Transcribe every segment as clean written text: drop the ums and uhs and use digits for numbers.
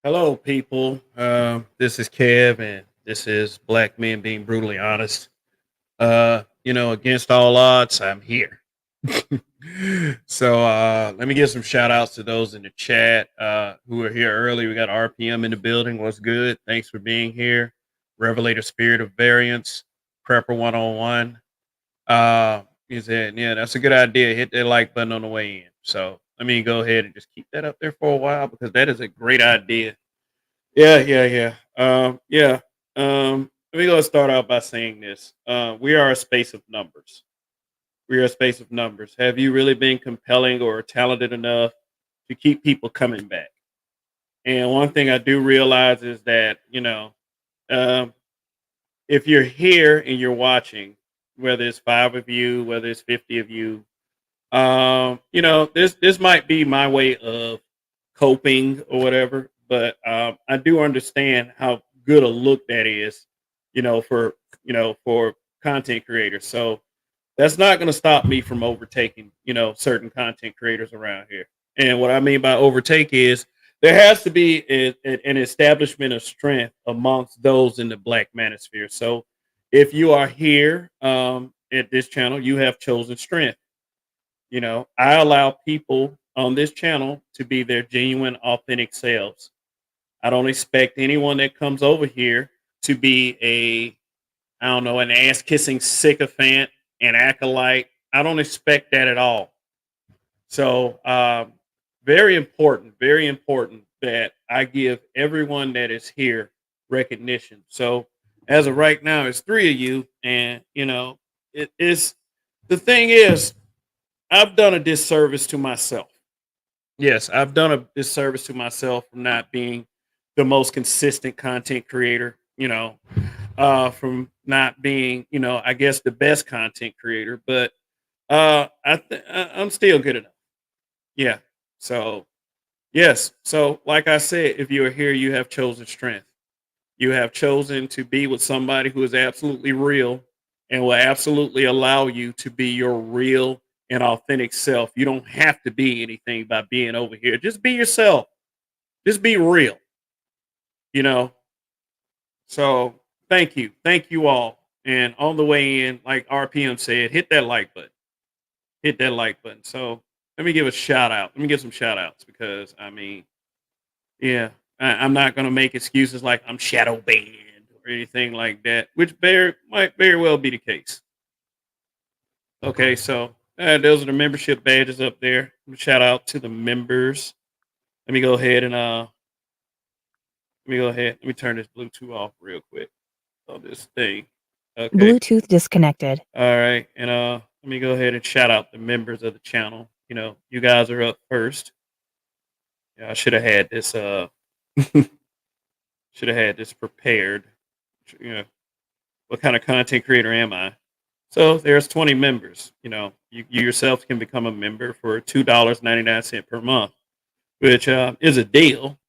Hello, people. This is Kev, and this is Black Men Being Brutally Honest. Against all odds, I'm here. So let me give some shout outs to those in the chat who were here early. We got RPM in the building. What's good? Thanks for being here. Revelator Spirit of Variance, Prepper 101. He said, yeah, that's a good idea. Hit that like button on the way in. So let me go ahead and just keep that up there for a while because that is a great idea. Yeah. Yeah. Let me go start out by saying this. We are a space of numbers. We are a space of numbers. Have you really been compelling or talented enough to keep people coming back? And one thing I do realize is that, um, if you're here and you're watching, whether it's five of you, whether it's 50 of you, this might be my way of coping or whatever, but I do understand how good a look that is, for for content creators. So that's not going to stop me from overtaking, certain content creators around here. And what I mean by overtake is there has to be an establishment of strength amongst those in the Black manosphere. So if you are here at this channel, you have chosen strength. I allow people on this channel to be their genuine, authentic selves. I don't expect anyone that comes over here to be I don't know, an ass kissing sycophant, an acolyte. I don't expect that at all. So, very important that I give everyone that is here recognition. So, as of right now, it's three of you, and it is the thing is, I've done a disservice to myself. Yes, I've done a disservice to myself from not being the most consistent content creator, from not being, I guess the best content creator, but I'm still good enough. Yeah. So, yes. So, like I said, if you are here, you have chosen strength. You have chosen to be with somebody who is absolutely real and will absolutely allow you to be your real and authentic self. You don't have to be anything by being over here. Just be yourself. Just be real, you know. So thank you. Thank you all. And on the way in, like RPM said, hit that like button. Hit that like button. So let me give a shout out. Let me give some shout outs because yeah, I'm not gonna make excuses like I'm shadow banned or anything like that, which might very well be the case. Okay, so those are the membership badges up there. Shout out to the members. Let me go ahead and let me go ahead. Let me turn this Bluetooth off real quick on this thing. Okay. Bluetooth disconnected. All right. And let me go ahead and shout out the members of the channel. You guys are up first. Yeah, I should have had this should have had this prepared. You know, what kind of content creator am I? So there's 20 members. You yourself can become a member for $2.99 per month, which is a deal.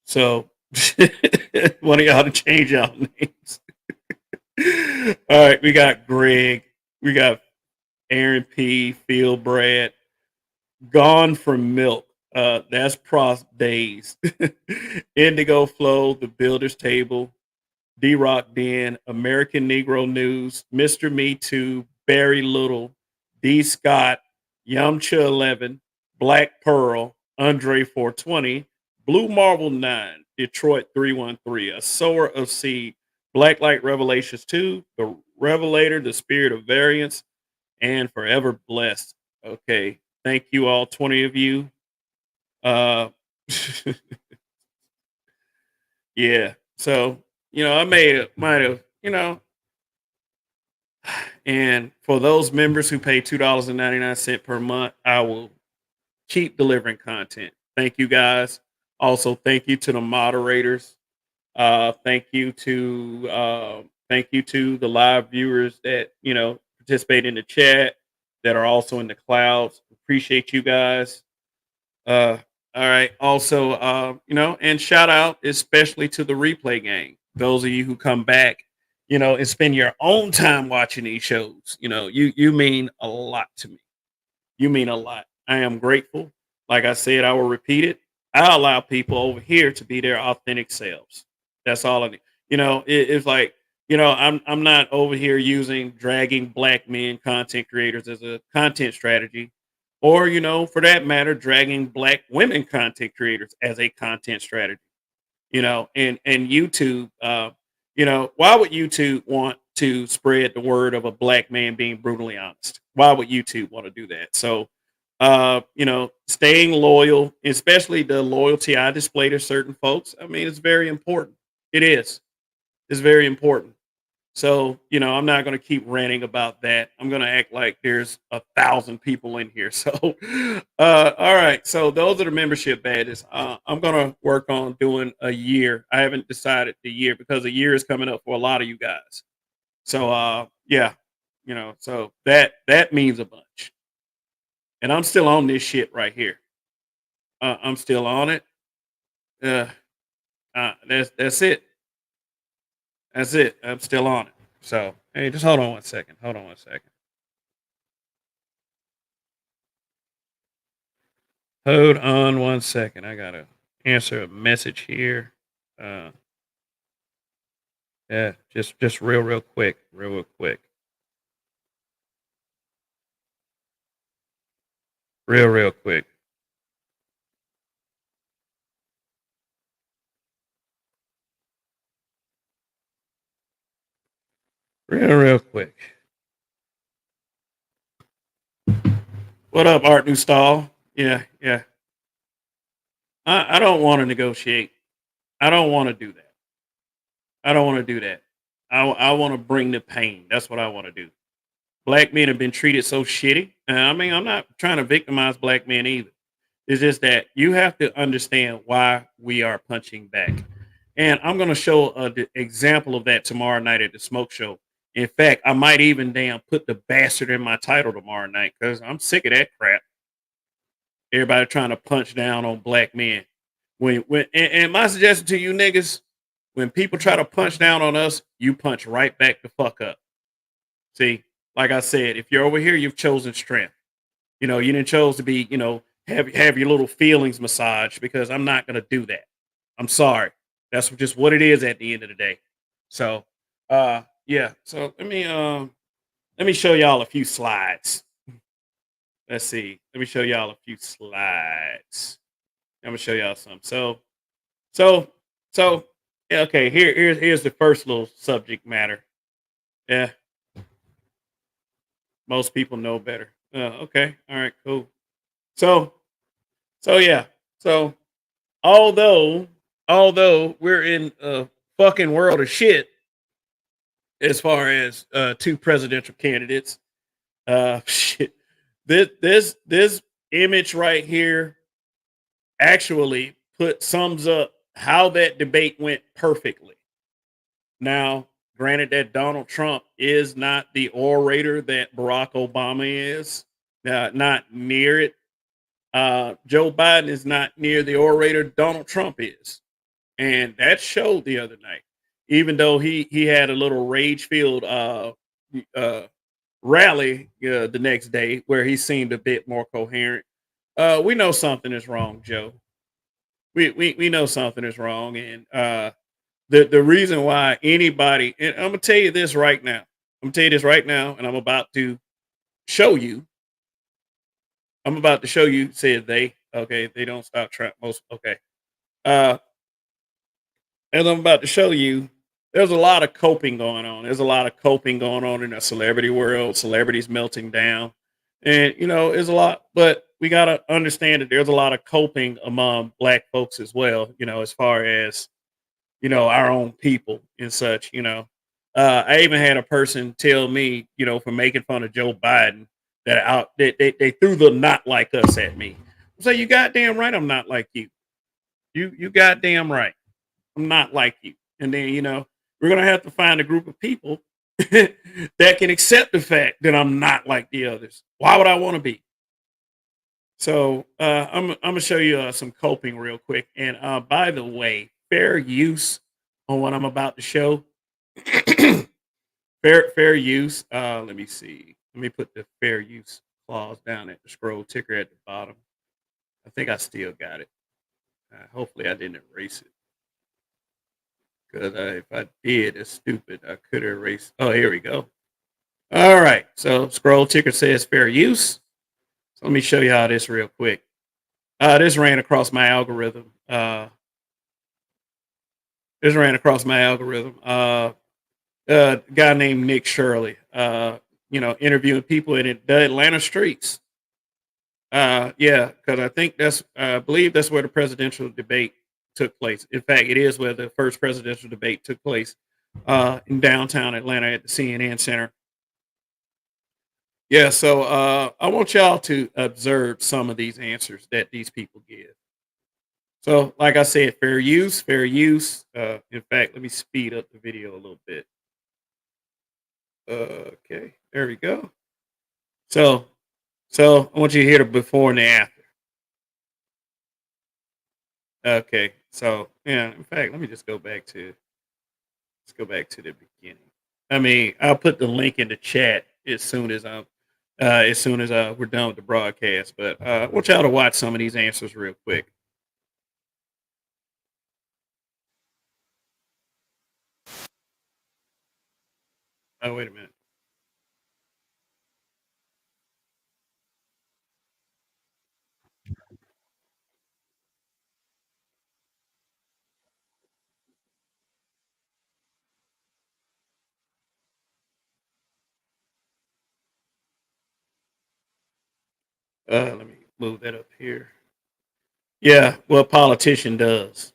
So one of y'all to change y'all names. All right, we got Greg, we got Aaron P, Phil Brad, Gone from Milk. That's Pros Days. Indigo Flow, The Builder's Table, D Rock Den, American Negro News, Mr. Me Too, Barry Little, D Scott, Yamcha 11, Black Pearl, Andre 420, Blue Marble 9, Detroit 313, A Sower of Seed, Black Light Revelations 2, The Revelator, The Spirit of Variance, and Forever Blessed. Okay. Thank you all, 20 of you. Uh yeah. So, I might have, and for those members who pay $2.99 per month, I will keep delivering content. Thank you guys. Also, thank you to the moderators. Thank you to the live viewers that participate in the chat that are also in the clouds. Appreciate you guys. Uh, all right. Also, and shout out especially to the replay gang. Those of you who come back, and spend your own time watching these shows. You mean a lot to me. You mean a lot. I am grateful. Like I said, I will repeat it. I allow people over here to be their authentic selves. That's all I need. It's like, I'm not over here using dragging black men content creators as a content strategy, or for that matter, dragging black women content creators as a content strategy. And YouTube, why would YouTube want to spread the word of a black man being brutally honest? Why would YouTube want to do that? So, staying loyal, especially the loyalty I display to certain folks, I mean, it's very important. It is. It's very important. So, I'm not going to keep ranting about that. I'm going to act like there's 1,000 people in here. So, all right. So, those are the membership badges. I'm going to work on doing a year. I haven't decided the year because a year is coming up for a lot of you guys. So, yeah, so that means a bunch. And I'm still on this shit right here. I'm still on it. Uh, that's it. That's it. I'm still on it. So, hey, just hold on one second. Hold on one second. Hold on one second. I gotta answer a message here. Uh, yeah, just real quick, real quick, real quick, real quick. What up, Art New Stall? Yeah, yeah. I don't want to negotiate. I don't want to do that. I don't want to do that. I want to bring the pain. That's what I want to do. Black men have been treated so shitty. I mean, I'm not trying to victimize black men either. It's just that you have to understand why we are punching back. And I'm going to show an example of that tomorrow night at the smoke show. In fact, I might even damn put the bastard in my title tomorrow night because I'm sick of that crap. Everybody trying to punch down on black men. And my suggestion to you niggas, when people try to punch down on us, you punch right back the fuck up. See, like I said, if you're over here, you've chosen strength. You didn't chose to be, have your little feelings massaged because I'm not gonna do that. I'm sorry. That's just what it is at the end of the day. So yeah. So let me show y'all a few slides. Let's see. Let me show y'all a few slides. I'm gonna show y'all some. So so yeah, okay, here's the first little subject matter. Yeah, most people know better. Okay, all right, cool. So so yeah. So although although we're in a fucking world of shit as far as two presidential candidates, shit. This image right here actually sums up how that debate went perfectly. Now, granted that Donald Trump is not the orator that Barack Obama is, not near it. Joe Biden is not near the orator Donald Trump is, and that showed the other night. Even though he had a little rage filled uh, rally the next day where he seemed a bit more coherent. We know something is wrong, Joe. We know something is wrong, and the reason why anybody, and I'm gonna tell you this right now. I'm gonna tell you this right now, and I'm about to show you. I'm about to show you. Said they. Okay, they don't stop trying. Most okay. Uh, as I'm about to show you, there's a lot of coping going on. There's a lot of coping going on in the celebrity world. Celebrities melting down, and there's a lot. But we gotta understand that there's a lot of coping among black folks as well. As far as our own people and such. I even had a person tell me, for making fun of Joe Biden, they threw the "not like us" at me. So you goddamn right, I'm not like you. You goddamn right, I'm not like you. And then we're gonna have to find a group of people that can accept the fact that I'm not like the others. Why would I want to be? So I'm gonna show you some coping real quick. And by the way, fair use on what I'm about to show. fair use. Let me see. Let me put the fair use clause down at the scroll ticker at the bottom. I think I still got it. Hopefully, I didn't erase it because if I did, it's stupid. I could erase. Oh, here we go. All right. So scroll ticker says fair use. So let me show you how this real quick. This ran across my algorithm. This ran across my algorithm. Guy named Nick Shirley. Interviewing people in the Atlanta streets. Yeah, because I think I believe that's where the presidential debate took place. In fact, it is where the first presidential debate took place in downtown Atlanta at the CNN Center. Yeah, so I want y'all to observe some of these answers that these people give. So, like I said, fair use, fair use. In fact, let me speed up the video a little bit. Okay, there we go. So, so I want you to hear the before and the after. Okay, so yeah. In fact, let me just go back to let's go back to the beginning. I mean, I'll put the link in the chat as soon as we're done with the broadcast. But I want y'all to watch some of these answers real quick. Oh, wait a minute. Let me move that up here. Yeah, what politician does?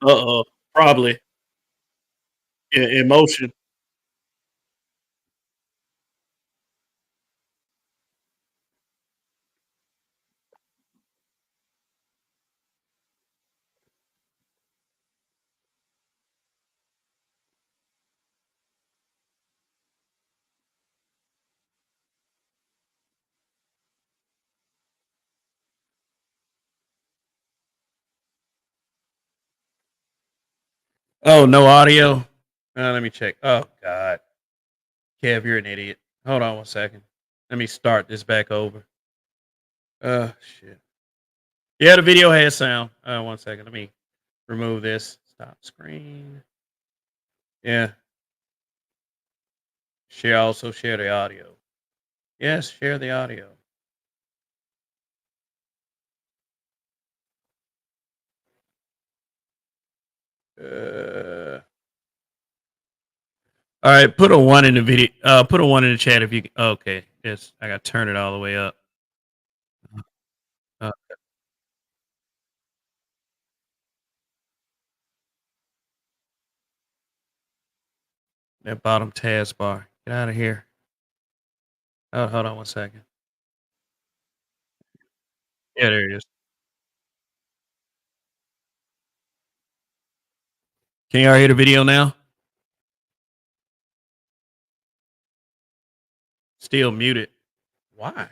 Uh oh, probably emotion. Oh, no audio. Let me check. Oh God, Kev, you're an idiot. Hold on one second. Let me start this back over. Shit. Yeah, the video has sound. One second. Let me remove this. Stop screen. Yeah. Share the audio. Yes, share the audio. Uh, all right, put a one in the video. Put a one in the chat if you. Okay, yes, I got to turn it all the way up. Uh, that bottom taskbar. Get out of here. Oh, hold on one second. Yeah, there it is. Can y'all hear the video now? Still muted. Why?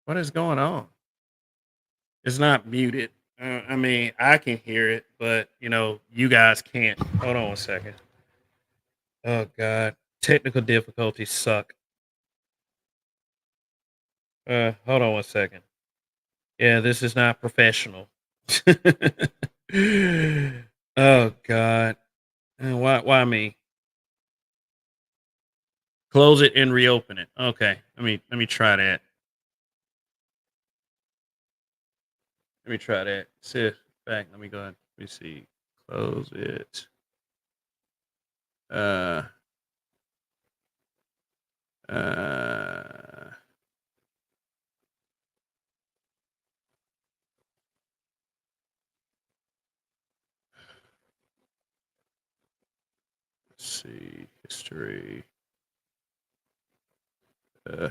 What is going on? It's not muted. I mean, I can hear it, but you guys can't. Hold on one second. Oh God, technical difficulties suck. Hold on one second. Yeah, this is not professional. Oh God, why me? Close it and reopen it. Okay, let me try that. Let me try that. Sit back. Let me go ahead. Let me see. Close it. Uh. Uh. Let's see. History. Uh.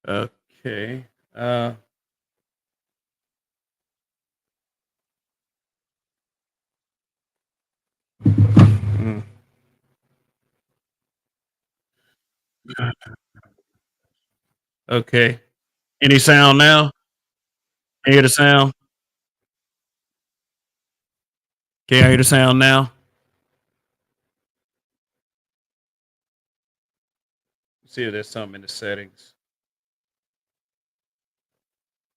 Okay. Mm, okay. Any sound now? Can you hear the sound? Can you hear the sound now? See if there's something in the settings.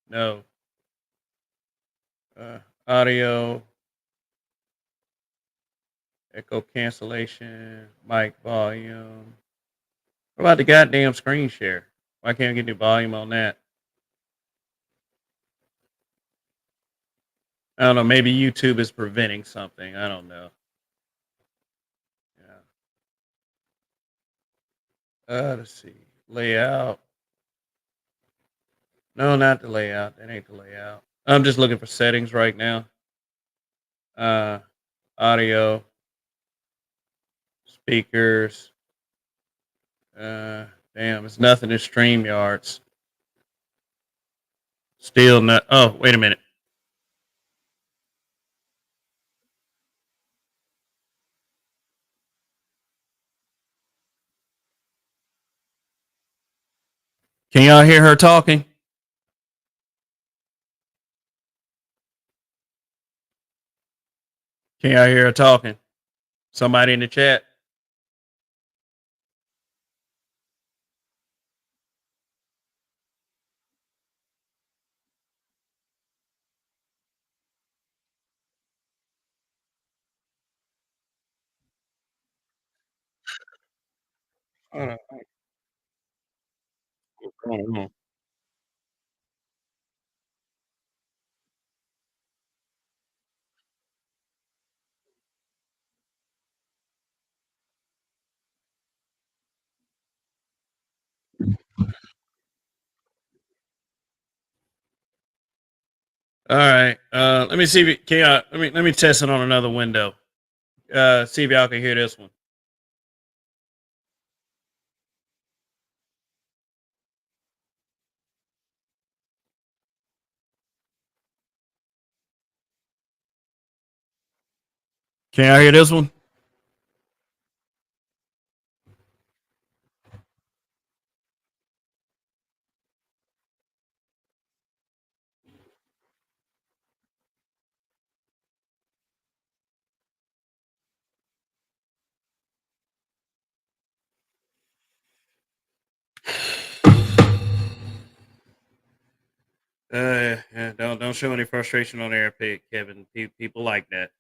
No. Uh, audio, echo cancellation, mic volume. What about the goddamn screen share? Why can't I get any volume on that? I don't know. Maybe YouTube is preventing something. I don't know. Yeah. Let's see. Layout. No, not the layout. That ain't the layout. I'm just looking for settings right now. Uh, audio, speakers. Uh, damn, it's nothing in StreamYards. Still not. Oh, wait a minute. Can y'all hear her talking? Can y'all hear her talking? Somebody in the chat. Hold on. What's going on? All right. Let me see. Can y'all, let me test it on another window. See if y'all can hear this one. Can y'all hear this one? Yeah, don't show any frustration on air, Kevin. People like that.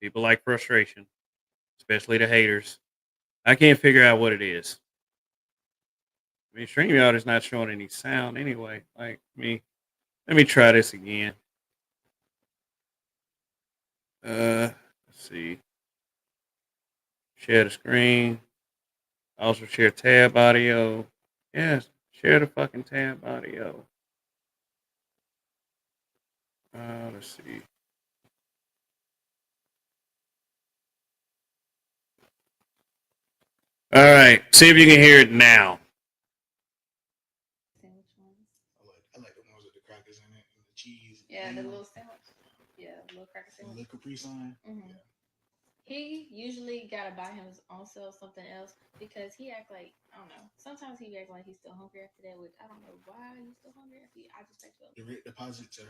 People like frustration, especially the haters. I can't figure out what it is. I mean, StreamYard is not showing any sound anyway. Like me, let me try this again. Let's see. Share the screen. Also share tab audio. Yes, share the fucking tab audio. Let's see. All right, see if you can hear it now.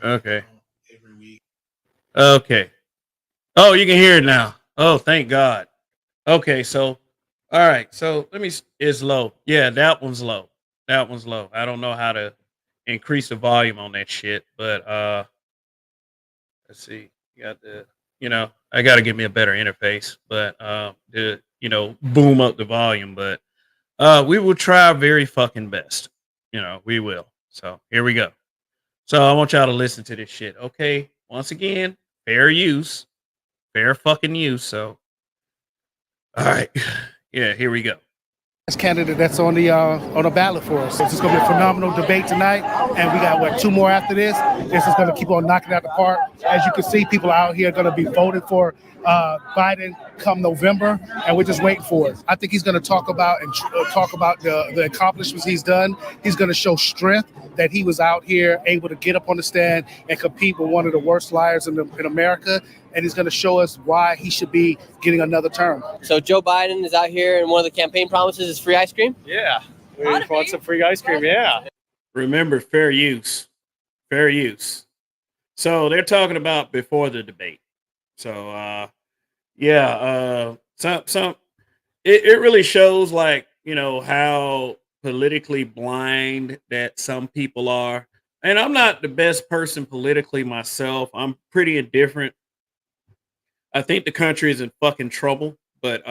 Okay. Okay. Oh, you can hear it now. Oh, thank God. Okay, so all right, so let me. It's low. Yeah, that one's low. That one's low. I don't know how to increase the volume on that shit, but let's see. You got the. I got to give me a better interface, but to boom up the volume. But we will try our very fucking best. We will. So here we go. So I want y'all to listen to this shit. Okay. Once again, fair use, fair fucking use. So all right. Yeah, here we go. Candidate that's on the ballot for us. It's going to be a phenomenal debate tonight, and we got two more after this. This is going to keep on knocking out the park. As you can see, people out here are going to be voting for Biden come November, and we're just waiting for it. I think he's going to talk about the accomplishments he's done. He's going to show strength that he was out here able to get up on the stand and compete with one of the worst liars in America. And he's going to show us why he should be getting another term. So Joe Biden is out here, and one of the campaign promises is free ice cream? Yeah. We want some free ice cream, yeah. Remember, fair use. Fair use. So they're talking about before the debate. So yeah, some it really shows like how politically blind that some people are. And I'm not the best person politically myself. I'm pretty indifferent. I think the country is in fucking trouble. But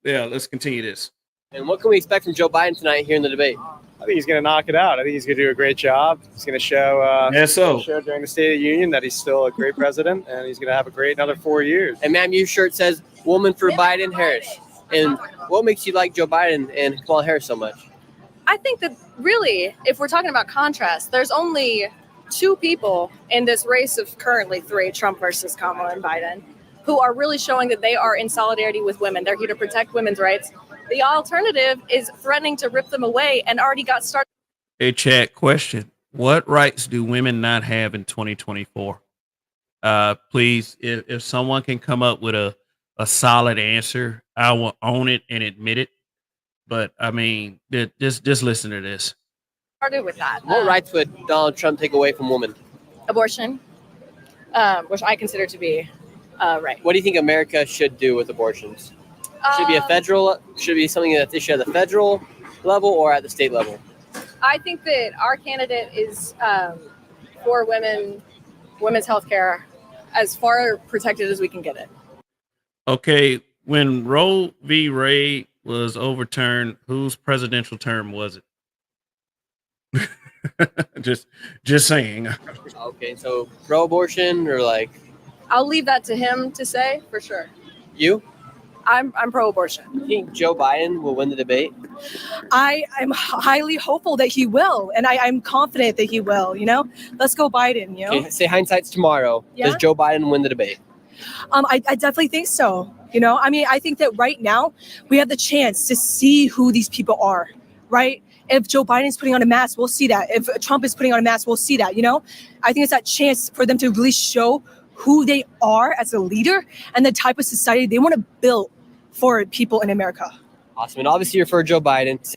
yeah, let's continue this. And what can we expect from Joe Biden tonight here in the debate? I think he's going to knock it out. I think he's going to do a great job. He's going to show, Yeah, so show during the State of the Union that he's still a great president, and he's going to have a great another 4 years. And ma'am, your shirt says "Woman for Biden Harris." And what makes you like Joe Biden and Kamala Harris so much? I think that really, if we're talking about contrast, there's only two people in this race of currently three, Trump versus Kamala and Biden, who are really showing that they are in solidarity with women. They're here to protect women's rights. The alternative is threatening to rip them away and already got started. Hey, chat question. What rights do women not have in 2024? Please, if someone can come up with a solid answer, I will own it and admit it. But I mean, just listen to this. Started with that. What rights would Donald Trump take away from women? Abortion, which I consider to be right. What do you think America should do with abortions? Should it be a federal? Should it be something that they should at the federal level or at the state level? I think that our candidate is for women's health care, as far protected as we can get it. Okay, when Roe v. Wade was overturned, whose presidential term was it? just saying. Okay, so pro-abortion or like I'll leave that to him to say for sure. you? I'm pro-abortion. You think Joe Biden will win the debate? I am highly hopeful that he will, and I'm confident that he will. Let's go Biden. Okay, say hindsight's tomorrow. Yeah? Does Joe Biden win the debate? I definitely think so. I think that right now we have the chance to see who these people are, right? If Joe Biden's putting on a mask, we'll see that. If Trump is putting on a mask, we'll see that. I think it's that chance for them to really show who they are as a leader and the type of society they want to build for people in America. Awesome. And obviously you're for Joe Biden.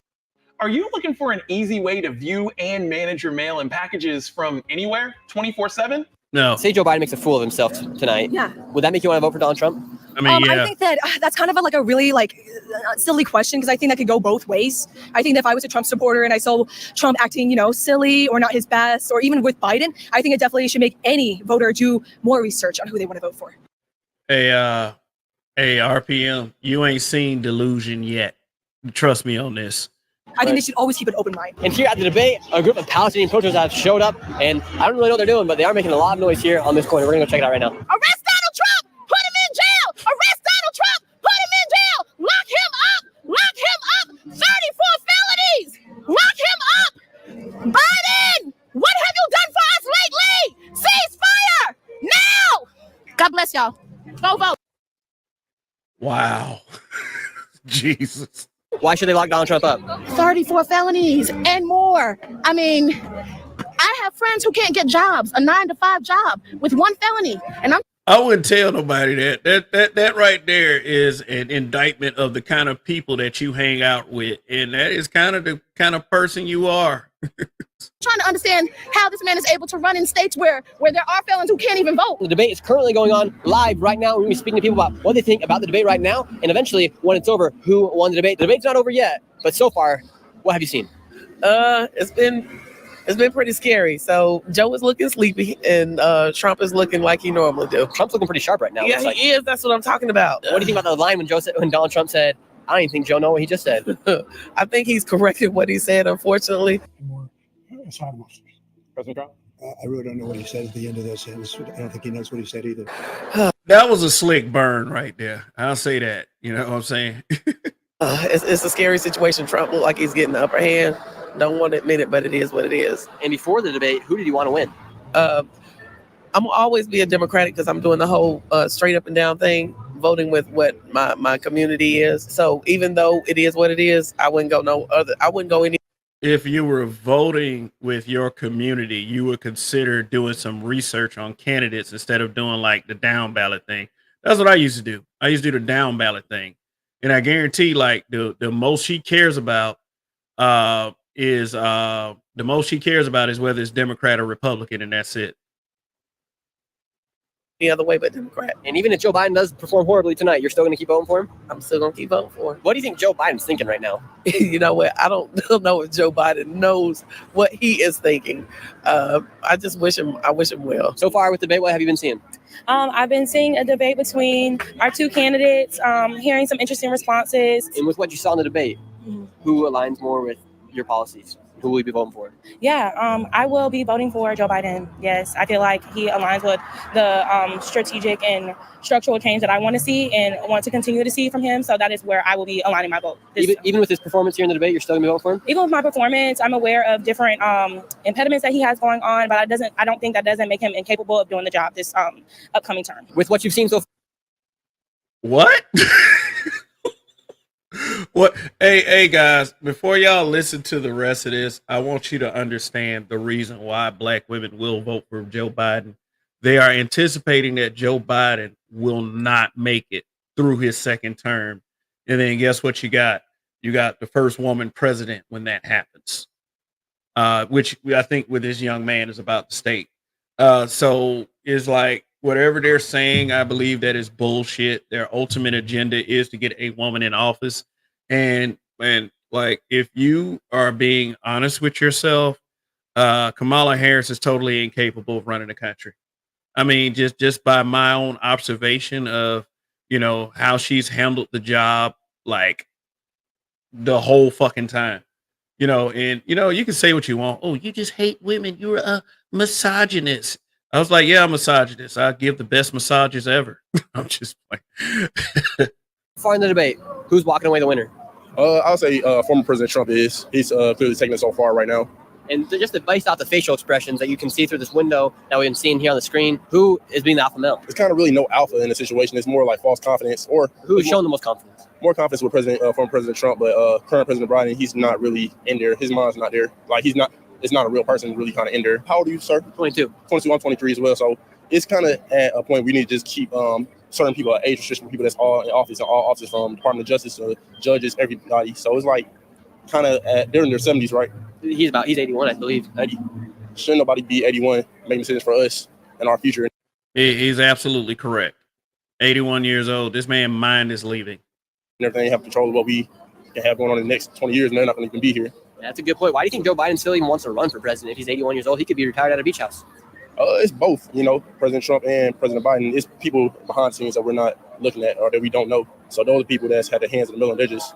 Are you looking for an easy way to view and manage your mail and packages from anywhere 24/7? No, Say Joe Biden makes a fool of himself tonight. Yeah. Would that make you want to vote for Donald Trump? I mean, yeah. I think that that's kind of a really silly question because I think that could go both ways. I think that if I was a Trump supporter and I saw Trump acting, silly or not his best, or even with Biden, I think it definitely should make any voter do more research on who they want to vote for. Hey, RPM, you ain't seen delusion yet. Trust me on this. I think they should always keep an open mind. And here at the debate, a group of Palestinian protesters have showed up, and I don't really know what they're doing, but they are making a lot of noise here on this corner. We're going to go check it out right now. Arrest Donald Trump! Put him in jail! Arrest Donald Trump! Put him in jail! Lock him up! Lock him up! 34 felonies! Lock him up! Biden! What have you done for us lately? Cease fire! Now! God bless y'all. Go vote. Wow. Jesus. Why should they lock Donald Trump up? 34 felonies and more. I mean, I have friends who can't get jobs, a 9-to-5 job with one felony. And I wouldn't tell nobody that. That right there is an indictment of the kind of people that you hang out with. And that is kind of the kind of person you are. trying to understand how this man is able to run in states where there are felons who can't even vote. The debate is currently going on live right now. We're going to be speaking to people about what they think about the debate right now. And eventually, when it's over, who won the debate. The debate's not over yet. But so far, what have you seen? It's been pretty scary. So Joe is looking sleepy, and Trump is looking like he normally do. Trump's looking pretty sharp right now. Yeah, he is. That's what I'm talking about. What do you think about the line when Donald Trump said, "I don't even think Joe know what he just said"? I think he's corrected what he said, unfortunately. President Trump? I really don't know what he said at the end of that sentence. I don't think he knows what he said either. That was a slick burn right there. I'll say that. You know what I'm saying? It's a scary situation. Trump look like he's getting the upper hand. Don't want to admit it, but it is what it is. And before the debate, who did you want to win? I'm gonna always be a Democratic because I'm doing the whole straight up and down thing, voting with what my community is. So even though it is what it is, I wouldn't go any. If you were voting with your community, you would consider doing some research on candidates instead of doing like the down ballot thing. That's what I used to do. I used to do the down ballot thing. And I guarantee like the most she cares about is whether it's Democrat or Republican, and that's it. any other way but Democrat. And even if Joe Biden does perform horribly tonight, you're still going to keep voting for him? I'm still gonna keep voting for him. What do you think Joe Biden's thinking right now? You know what? I don't know if Joe Biden knows what he is thinking. I just wish him well. So far with the debate, what have you been seeing? I've been seeing a debate between our two candidates, hearing some interesting responses. And with what you saw in the debate, who aligns more with your policies? Who will you be voting for? Yeah, I will be voting for Joe Biden. Yes, I feel like he aligns with the strategic and structural change that I want to see and want to continue to see from him. So that is where I will be aligning my vote. Even with his performance here in the debate, you're still going to be voting for him? Even with my performance, I'm aware of different impediments that he has going on, but I don't think that doesn't make him incapable of doing the job this upcoming term. With what you've seen so far? What? What? Hey, guys, before y'all listen to the rest of this, I want you to understand the reason why black women will vote for Joe Biden. They are anticipating that Joe Biden will not make it through his second term. And then guess what you got? You got the first woman president when that happens, which I think with this young man is about to state. So it's like whatever they're saying, I believe that is bullshit. Their ultimate agenda is to get a woman in office. And like, if you are being honest with yourself, Kamala Harris is totally incapable of running the country. I mean, just by my own observation of, how she's handled the job, like the whole fucking time, and you can say what you want. Oh, you just hate women. You're a misogynist. I was like, yeah, I'm a misogynist. I give the best massages ever. I'm just like, far in the debate, who's walking away the winner? I'll say former President Trump is. He's clearly taking it so far right now. And just based off the facial expressions that you can see through this window that we've been seeing here on the screen, who is being the alpha male? It's kind of really no alpha in the situation. It's more like false confidence, or who is showing the most confidence? More confidence with former President Trump, but current President Biden, he's not really in there. His mind's not there. Like he's not. It's not a real person really kind of in there. How old are you, sir? 22. 22. I'm 23 as well. So it's kind of at a point we need to just keep certain people at age restriction, people that's all in office, and all offices from Department of Justice to judges, everybody. So it's like kind of they're in their 70s, right? He's 81, I believe. 80. Shouldn't nobody be 81 making decisions for us and our future. He's absolutely correct. 81 years old. This man's mind is leaving. And everything have control of what we can have going on in the next 20 years, and they're not going to even be here. Yeah, that's a good point. Why do you think Joe Biden still even wants to run for president? If he's 81 years old, he could be retired at a beach house. It's both, President Trump and President Biden. It's people behind the scenes that we're not looking at or that we don't know. So those are people that's had their hands in the middle, and they're just,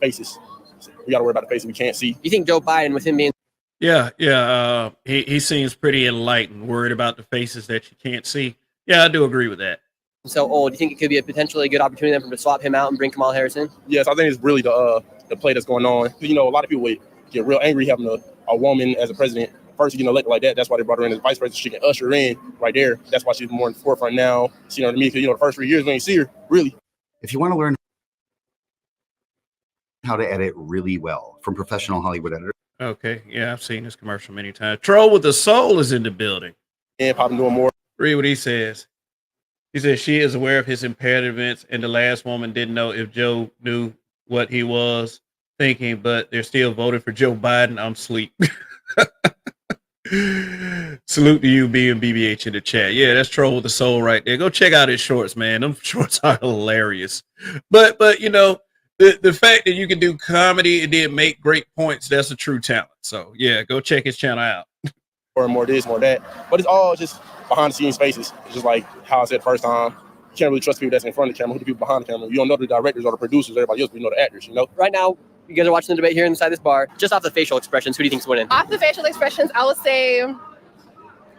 faces. So we got to worry about the faces we can't see. You think Joe Biden, with him being... Yeah. He seems pretty enlightened, worried about the faces that you can't see. Yeah, I do agree with that. So old, do you think it could be a potentially good opportunity then for him to swap him out and bring Kamala Harris in? Yes, I think it's really the play that's going on. A lot of people would get real angry having a woman as a president. First, elected like that. That's why they brought her in as vice president. She can usher in right there. That's why she's more in the forefront now. You know what I mean? Because, the first 3 years we ain't see her, really. If you want to learn how to edit really well from professional Hollywood editors. Okay, yeah, I've seen this commercial many times. Troll with the Soul is in the building. And Pop doing more. Read what he says. He says she is aware of his impaired events, and the last woman didn't know if Joe knew what he was thinking, but they're still voting for Joe Biden. I'm sleep. Salute to you, B and BBH in the chat. Yeah, that's Troll with the Soul right there. Go check out his shorts, man. Them shorts are hilarious. But the fact that you can do comedy and then make great points, that's a true talent. So yeah, go check his channel out. Or more this, more that. But it's all just behind the scenes faces. It's just like how I said first time. You can't really trust people that's in front of the camera. Who the people behind the camera? You don't know the directors or the producers, everybody else, but you know the actors, Right now, you guys are watching the debate here inside this bar. Just off the facial expressions, who do you think's winning? Off the facial expressions, I would say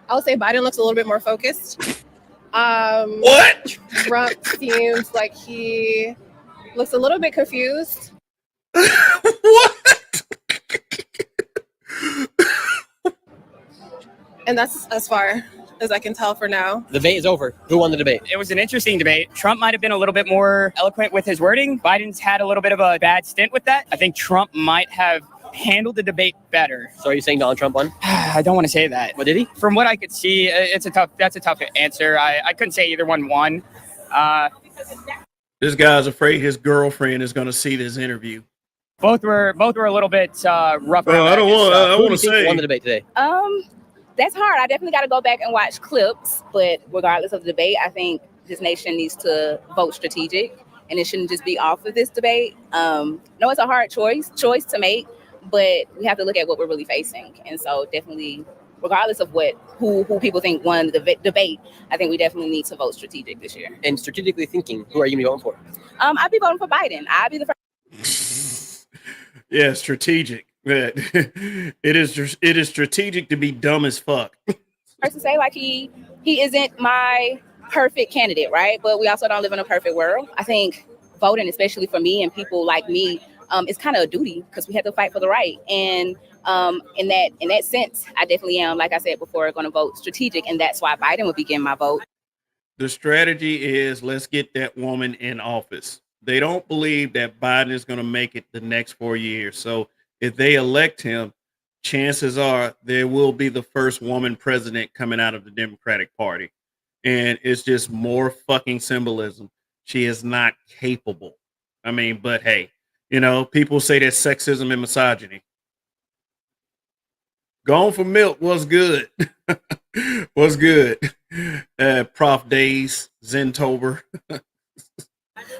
Biden looks a little bit more focused. What? Trump seems like he looks a little bit confused. What? And that's as far as I can tell for now. The debate is over. Who won the debate? It was an interesting debate. Trump might have been a little bit more eloquent with his wording. Biden's had a little bit of a bad stint with that. I think Trump might have handled the debate better. So are you saying Donald Trump won? I don't want to say that. What did he? From what I could see, that's a tough answer. I couldn't say either one won. This guy's afraid his girlfriend is going to see this interview. Both were a little bit rough. I want to say won the debate today. That's hard. I definitely got to go back and watch clips. But regardless of the debate, I think this nation needs to vote strategic, and it shouldn't just be off of this debate. No, it's a hard choice to make, but we have to look at what we're really facing. And so definitely, regardless of who people think won the debate, I think we definitely need to vote strategic this year. And strategically thinking, who are you going to be voting for? I'd be voting for Biden. I'd be the first. Yeah, strategic. It is strategic to be dumb as fuck. Person say like he isn't my perfect candidate, right? But we also don't live in a perfect world. I think voting, especially for me and people like me, is kind of a duty because we have to fight for the right. And in that sense, I definitely am, like I said before, going to vote strategic, and that's why Biden would be getting my vote. The strategy is let's get that woman in office. They don't believe that Biden is going to make it the next 4 years. So if they elect him, chances are there will be the first woman president coming out of the Democratic Party. And it's just more fucking symbolism. She is not capable. I mean, but hey, people say that sexism and misogyny. Gone for milk was good. Was good. Prof Days, Zentober.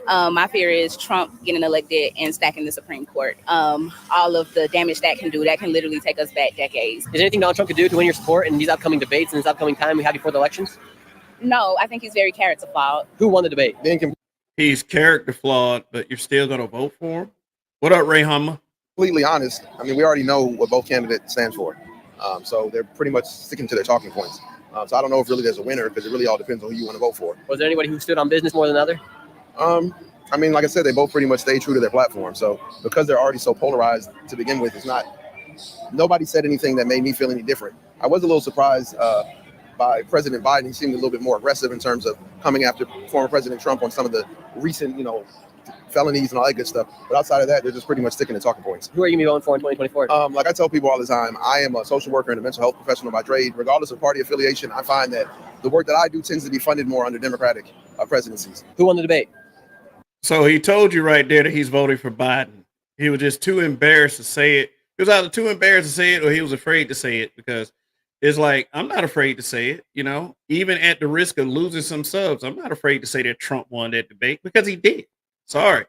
My fear is Trump getting elected and stacking the Supreme Court. All of the damage that can literally take us back decades. Is there anything Donald Trump could do to win your support in these upcoming debates and this upcoming time we have before the elections? No, I think he's very character flawed. Who won the debate? He's character flawed, but you're still going to vote for him? What up, Ray Hummer? Completely honest, I mean, we already know what both candidates stands for. So they're pretty much sticking to their talking points. So I don't know if really there's a winner because it really all depends on who you want to vote for. Was there anybody who stood on business more than another? I mean, like I said, they both pretty much stay true to their platform. So because they're already so polarized to begin with, nobody said anything that made me feel any different. I was a little surprised by President Biden. He seemed a little bit more aggressive in terms of coming after former President Trump on some of the recent, felonies and all that good stuff. But outside of that, they're just pretty much sticking to talking points. Who are you going to be voting for in 2024? Like I tell people all the time, I am a social worker and a mental health professional by trade. Regardless of party affiliation, I find that the work that I do tends to be funded more under Democratic presidencies. Who won the debate? So he told you right there that he's voting for Biden. He was just too embarrassed to say it. He was either too embarrassed to say it or he was afraid to say it because it's like, I'm not afraid to say it, even at the risk of losing some subs. I'm not afraid to say that Trump won that debate because he did. Sorry.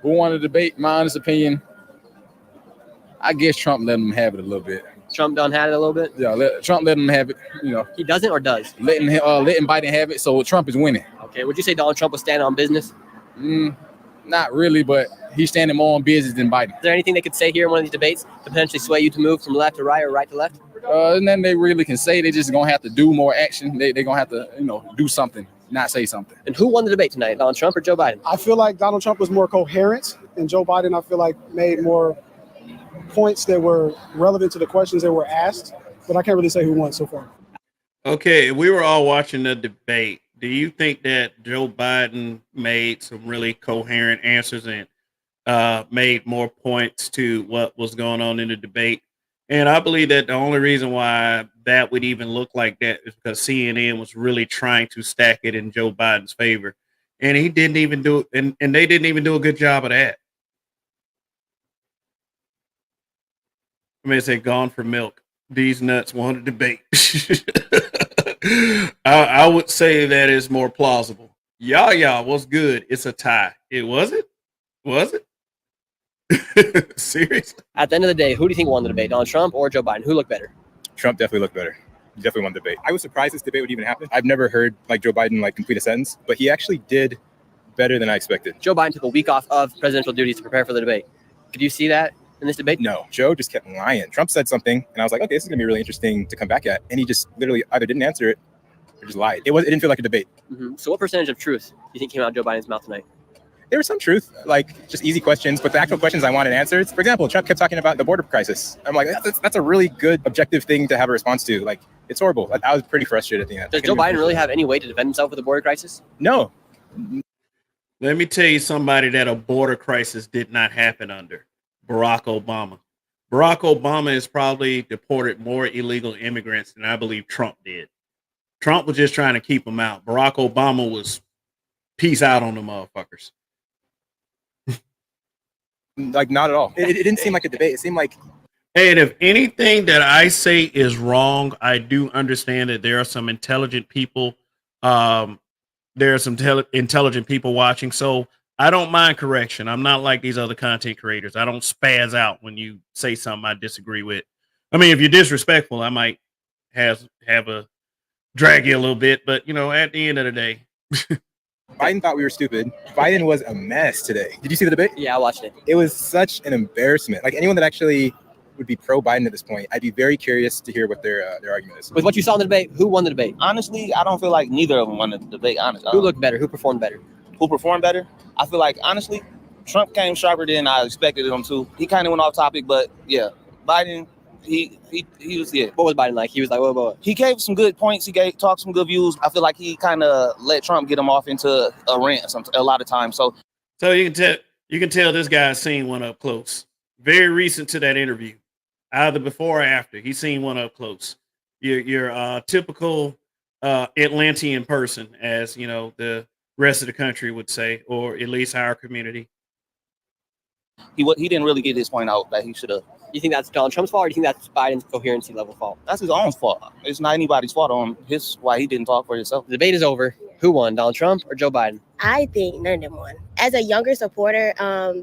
Who won the debate? My honest opinion, I guess Trump let him have it a little bit. Trump done had it a little bit? Yeah, Trump let him have it, He doesn't or does? Letting Biden have it, so Trump is winning. Okay, would you say Donald Trump was standing on business? Not really, but he's standing more on business than Biden. Is there anything they could say here in one of these debates to potentially sway you to move from left to right or right to left? Nothing they really can say. They just gonna have to do more action. They're gonna have to, do something, not say something. And who won the debate tonight, Donald Trump or Joe Biden? I feel like Donald Trump was more coherent, and Joe Biden, I feel like, made more points that were relevant to the questions that were asked. But I can't really say who won so far. Okay, we were all watching the debate. Do you think that Joe Biden made some really coherent answers and made more points to what was going on in the debate? And I believe that the only reason why that would even look like that is because CNN was really trying to stack it in Joe Biden's favor. And he didn't even do it, and they didn't even do a good job of that. I mean, say gone for milk. These nuts want to debate. I would say that is more plausible. Yeah, what's good? It's a tie. It was it? Was it? Seriously? At the end of the day, who do you think won the debate, Donald Trump or Joe Biden? Who looked better? Trump definitely looked better. He definitely won the debate. I was surprised this debate would even happen. I've never heard Joe Biden complete a sentence, but he actually did better than I expected. Joe Biden took a week off of presidential duties to prepare for the debate. Could you see that in this debate? No, Joe just kept lying. Trump said something, and I was like, okay, this is gonna be really interesting to come back at. And he just literally either didn't answer it or just lied. It didn't feel like a debate. Mm-hmm. So what percentage of truth do you think came out of Joe Biden's mouth tonight? There was some truth, just easy questions, but the actual questions I wanted answered. For example, Trump kept talking about the border crisis. I'm like, that's a really good objective thing to have a response to. It's horrible. I was pretty frustrated at the end. Does Joe Biden really have any way to defend himself with the border crisis? No. Let me tell you somebody that a border crisis did not happen under. Barack Obama. Barack Obama has probably deported more illegal immigrants than I believe Trump did. Trump was just trying to keep them out. Barack Obama was peace out on the motherfuckers. Not at all. It didn't seem like a debate. It seemed like And if anything that I say is wrong, I do understand that there are some intelligent people. Um, there are some intelligent people watching, so I don't mind correction. I'm not like these other content creators. I don't spaz out when you say something I disagree with. I mean, if you're disrespectful, I might have a drag you a little bit, but at the end of the day, Biden thought we were stupid. Biden was a mess today. Did you see the debate? Yeah, I watched it. It was such an embarrassment. Like anyone that actually would be pro Biden at this point, I'd be very curious to hear what their argument is. With what you saw in the debate, who won the debate? Honestly, I don't feel like neither of them won the debate. Honestly, Who looked better? Who performed better? Who performed better? I feel like honestly, Trump came sharper than I expected him to. He kind of went off topic, but yeah, Biden. He was What was Biden like? He was like, whoa. He gave some good points. He talked some good views. I feel like he kind of let Trump get him off into a rant a lot of times. So you can tell this guy's seen one up close. Very recent to that interview, either before or after. He's seen one up close. Your typical Atlantean person, as the rest of the country would say, or at least our community. he didn't really get his point out that he should have. You think that's Donald Trump's fault, or do you think that's Biden's coherency level fault? That's his own fault. It's not anybody's fault on why he didn't talk for himself. The debate is over. Who won, Donald Trump or Joe Biden? I think none of them won. As a younger supporter,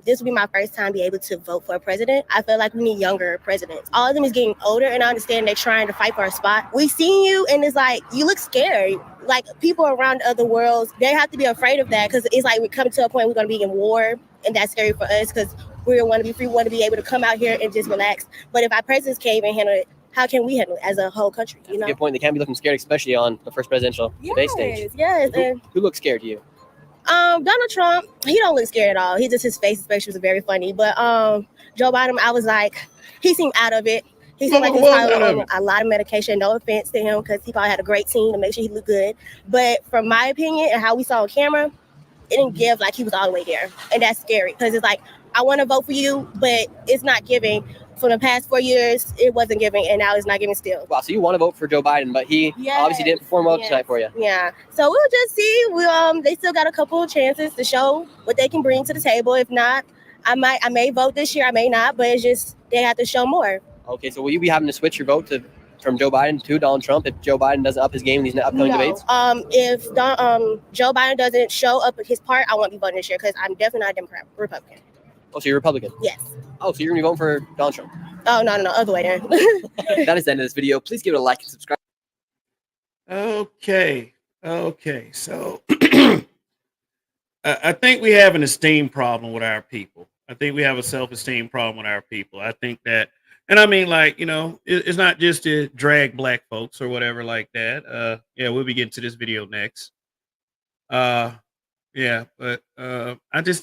this will be my first time be able to vote for a president. I feel like we need younger presidents. All of them is getting older, and I understand they're trying to fight for a spot. We seen you, and it's like, you look scary. Like, people around other worlds, they have to be afraid of that, because it's like we're coming to a point we're going to be in war, and that's scary for us, because we want to be free, we want to be able to come out here and just relax. But if our presidents can't even handle it, how can we handle it as a whole country? That's a good point. They can't be looking scared, especially on the first presidential debate stage. Yes. Who looks scared to you? Donald Trump, he don't look scared at all. He just, his face especially was very funny. But Joe Biden, I was like, he seemed out of it. He seemed like he was probably on a lot of medication. No offense to him, because he probably had a great team to make sure he looked good. But from my opinion and how we saw on camera, it didn't give like he was all the way there. And that's scary, because it's like, I want to vote for you, but it's not giving. For the past 4 years, it wasn't giving, and now it's not giving still. Wow, so you want to vote for Joe Biden, but he obviously didn't perform well tonight for you. Yeah, so we'll just see. They still got a couple of chances to show what they can bring to the table. If not, I may vote this year, I may not, but it's just they have to show more. Okay, so will you be having to switch your vote from Joe Biden to Donald Trump if Joe Biden doesn't up his game in these upcoming debates? If Joe Biden doesn't show up his part, I won't be voting this year, because I'm definitely not a Democrat, Republican. Oh, so you're Republican? Yes. Oh, so you're going to be voting for Donald Trump? Oh, no, other way then. That is the end of this video. Please give it a like and subscribe. Okay. So I think we have an esteem problem with our people. I think we have a self-esteem problem with our people. I think that, and I mean, like, it's not just to drag black folks or whatever like that. Yeah, we'll be getting to this video next. Yeah, but I just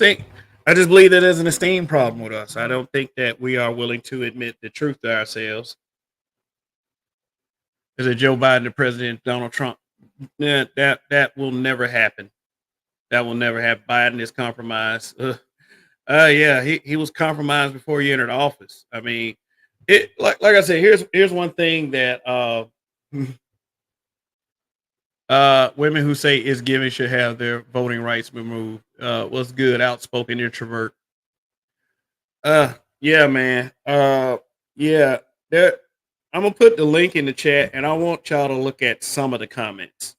believe that there's an esteem problem with us. I don't think that we are willing to admit the truth to ourselves. Is it Joe Biden, the president, Donald Trump? Yeah, that will never happen. That will never happen. Biden is compromised. Yeah, he was compromised before he entered office. I mean, it like I said, here's one thing that women who say is given should have their voting rights removed. What's good, outspoken introvert. Yeah, man. Yeah, there. I'm gonna put the link in the chat, and I want y'all to look at some of the comments.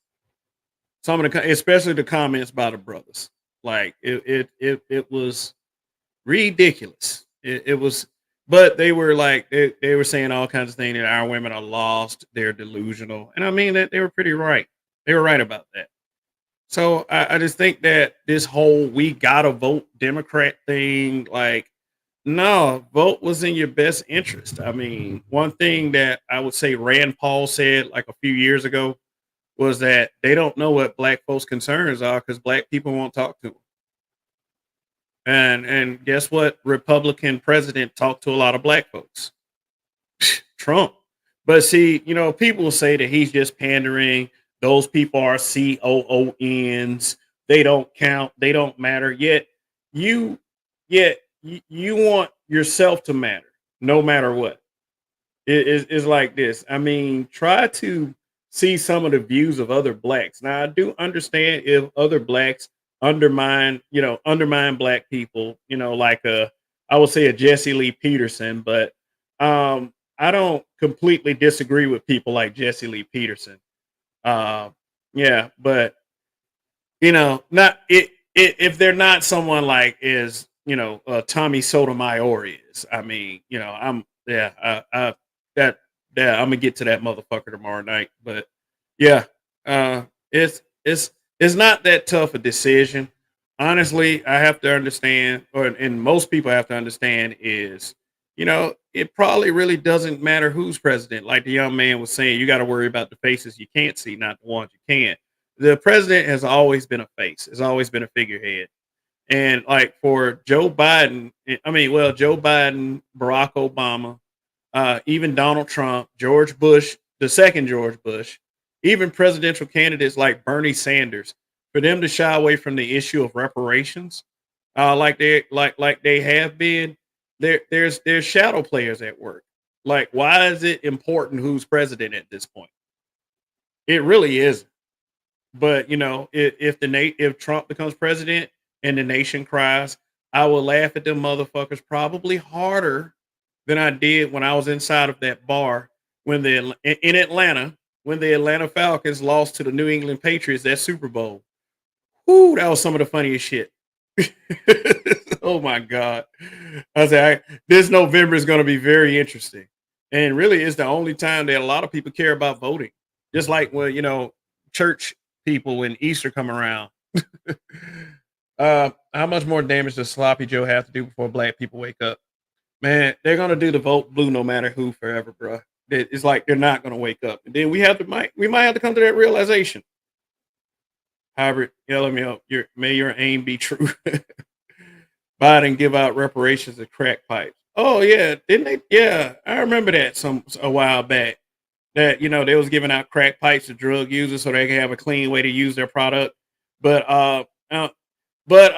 Especially the comments by the brothers. Like it was ridiculous. It was, but they were like they were saying all kinds of things that our women are lost, they're delusional, and I mean that they were pretty right. They were right about that. So I just think that this whole we gotta vote Democrat thing, like, no, vote was in your best interest. I mean, one thing that I would say Rand Paul said like a few years ago was that they don't know what black folks' concerns are because black people won't talk to them. And guess what? Republican president talked to a lot of black folks. Trump. But see, people say that he's just pandering. Those people are COONs. They don't count. They don't matter. Yet you want yourself to matter no matter what. It's like this. I mean, try to see some of the views of other blacks. Now, I do understand if other blacks undermine black people, like I would say a Jesse Lee Peterson, but I don't completely disagree with people like Jesse Lee Peterson. Uh, yeah, but not if they're not someone like is Tommy Sotomayor is. I mean, I'm yeah, that yeah, I'm gonna get to that motherfucker tomorrow night. But yeah, uh, it's not that tough a decision. Honestly, I have to understand, and most people have to understand is, it probably really doesn't matter who's president. Like the young man was saying, you got to worry about the faces you can't see, not the ones you can. The president has always been a face, has always been a figurehead. And like for Joe Biden, Joe Biden, Barack Obama, even Donald Trump, George Bush, the second George Bush, even presidential candidates like Bernie Sanders, for them to shy away from the issue of reparations, like they have been, there's shadow players at work. Like, why is it important who's president at this point? It really is. But if Trump becomes president and the nation cries, I will laugh at them motherfuckers probably harder than I did when I was inside of that bar in Atlanta when the Atlanta Falcons lost to the New England Patriots that Super Bowl. Whoo, that was some of the funniest shit. Oh my god! I said this November is going to be very interesting, and really, it's the only time that a lot of people care about voting. Just like when church people when Easter come around. How much more damage does Sloppy Joe have to do before black people wake up? Man, they're gonna do the vote blue no matter who forever, bro. It's like they're not gonna wake up, and then we might have to come to that realization. Hybrid, yelling me up. May your aim be true. Biden give out reparations to crack pipes. Oh yeah, didn't they? Yeah, I remember that a while back. That they was giving out crack pipes to drug users so they can have a clean way to use their product. But uh but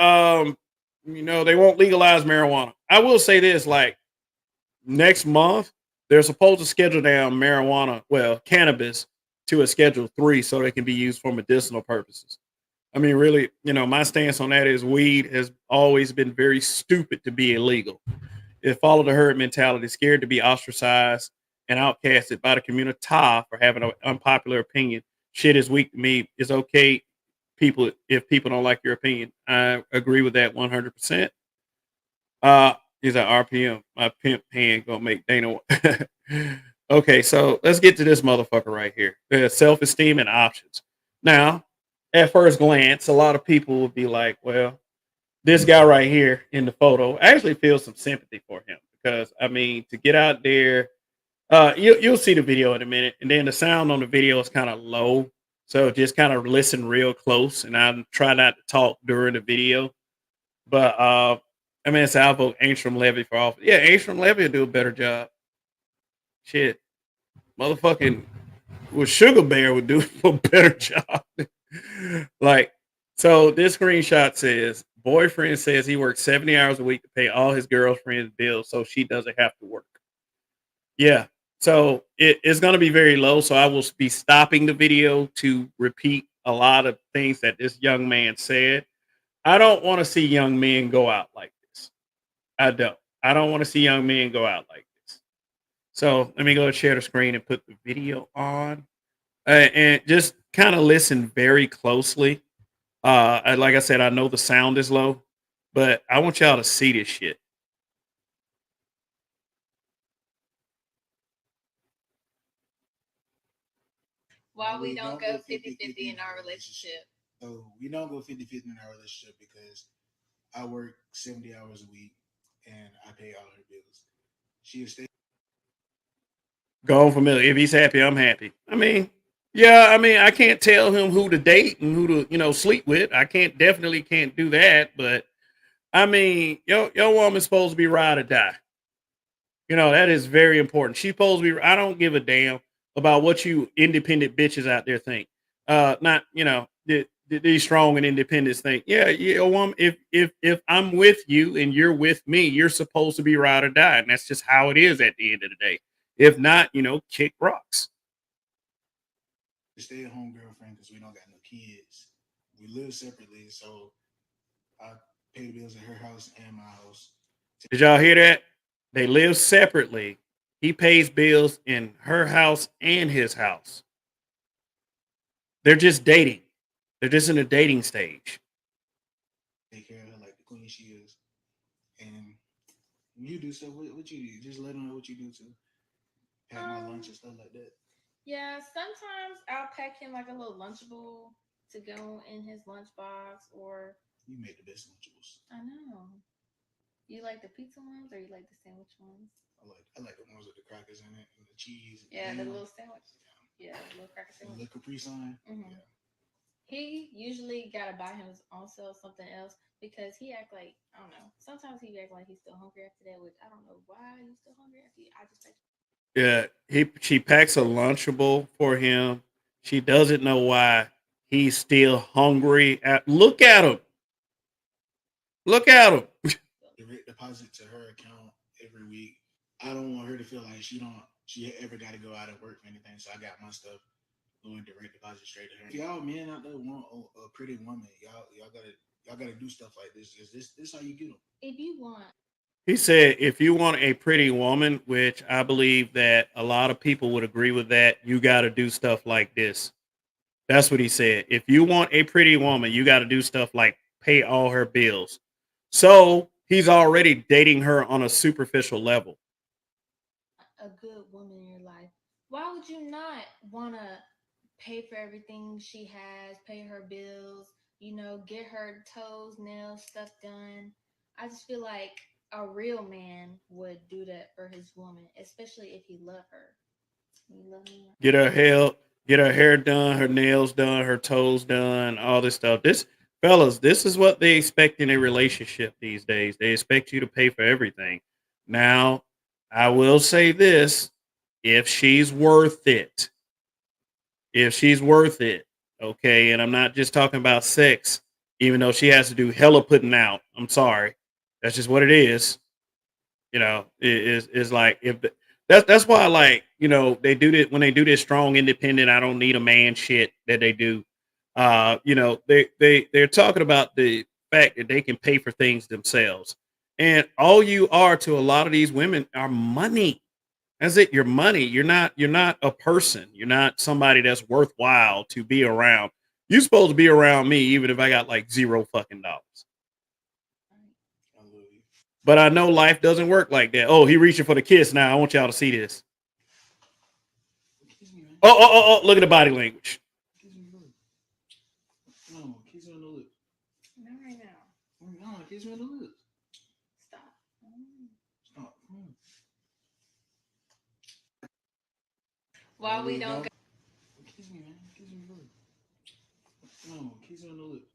they won't legalize marijuana. I will say this: like next month, they're supposed to schedule down cannabis to a Schedule 3 so they can be used for medicinal purposes. I mean, really, my stance on that is weed has always been very stupid to be illegal. It followed the herd mentality, scared to be ostracized and outcasted by the community for having an unpopular opinion. Shit is weak to me. It's okay, if people don't like your opinion. I agree with that 100%. He's at RPM. My pimp hand gonna make Dana. Okay, so let's get to this motherfucker right here. Self-esteem and options. Now, at first glance, a lot of people would be like, well, this guy right here in the photo, I actually feel some sympathy for him because I mean, to get out there, you'll see the video in a minute, and then the sound on the video is kind of low, so just kind of listen real close, and I try not to talk during the video. But so I vote Angstrom Levy for office. Yeah, Angstrom Levy will do a better job. Shit, motherfucking with Sugar Bear would do a better job. Like, so this screenshot says boyfriend says he works 70 hours a week to pay all his girlfriend's bills so she doesn't have to work. Yeah. So it's going to be very low. So I will be stopping the video to repeat a lot of things that this young man said. I don't want to see young men go out like this. I don't. I don't want to see young men go out like this. So let me go share the screen and put the video on. And just kind of listen very closely. Like I said, I know the sound is low, but I want y'all to see this shit. Why we don't go 50-50 in our relationship? So we don't go 50-50 in our relationship because I work 70 hours a week and I pay all her bills. She is stay. Go on familiar. If he's happy, I'm happy. I mean, yeah, I can't tell him who to date and who to, sleep with. I definitely can't do that. But I mean, your woman's supposed to be ride or die. That is very important. She's supposed to be. I don't give a damn about what you independent bitches out there think. Not these strong and independents think. Yeah, woman. If I'm with you and you're with me, you're supposed to be ride or die, and that's just how it is at the end of the day. If not, kick rocks. Stay at home girlfriend because we don't got no kids. We live separately, so I pay the bills at her house and my house. Did y'all hear that? They live separately, He pays bills in her house and his house. They're just dating. They're just in a dating stage. Take care of her like the queen she is. And when you do stuff, what you do? Just let them know what you do too. Pack my lunch and stuff like that. Yeah, sometimes I'll pack him like a little Lunchable to go in his lunchbox, or You make the best Lunchables. I know. You like the pizza ones or you like the sandwich ones? I like the ones with the crackers in it and the cheese. Yeah, and the little sandwich. Yeah, the little cracker the sandwich. little Capri Sun. Mm-hmm. He usually gotta buy him also something else because he act like, I don't know. Sometimes he act like he's still hungry after that, which I don't know why he's still hungry after. I just like. Yeah, she packs a Lunchable for him. She doesn't know why he's still hungry. Look at him. Look at him. Direct deposit to her account every week. I don't want her to feel like she ever got to go out and work for anything. So I got my stuff going direct deposit straight to her. If y'all men out there want a pretty woman, y'all gotta do stuff like this. Is this how you get them? If you want. He said, if you want a pretty woman, which I believe that a lot of people would agree with that, you got to do stuff like this. That's what he said. If you want a pretty woman, you got to do stuff like pay all her bills. So he's already dating her on a superficial level. A good woman in your life. Why would you not want to pay for everything she has, pay her bills, get her toes, nails, stuff done? I just feel like a real man would do that for his woman, especially if he loved her. You love me? Get her hair done, her nails done, her toes done, all this stuff. This is what they expect in a relationship these days. They expect you to pay for everything. Now, I will say this, if she's worth it. If she's worth it, okay, and I'm not just talking about sex, even though she has to do hella putting out. I'm sorry. That's just what it is. It is like that's why I like, they do this when they do this strong independent, I don't need a man shit that they do. They're talking about the fact that they can pay for things themselves. And all you are to a lot of these women are money. That's it. You're money. You're not a person. You're not somebody that's worthwhile to be around. You're supposed to be around me even if I got like zero fucking dollars. But I know life doesn't work like that. Oh, he reaching for the kiss now. I want y'all to see this. Oh, look at the body language. No, kiss me on the lips. Not right now. No, kiss me on the lips. Stop. Stop. Why we don't go. Kiss me, man. Kiss me first. No, kiss me on the lips.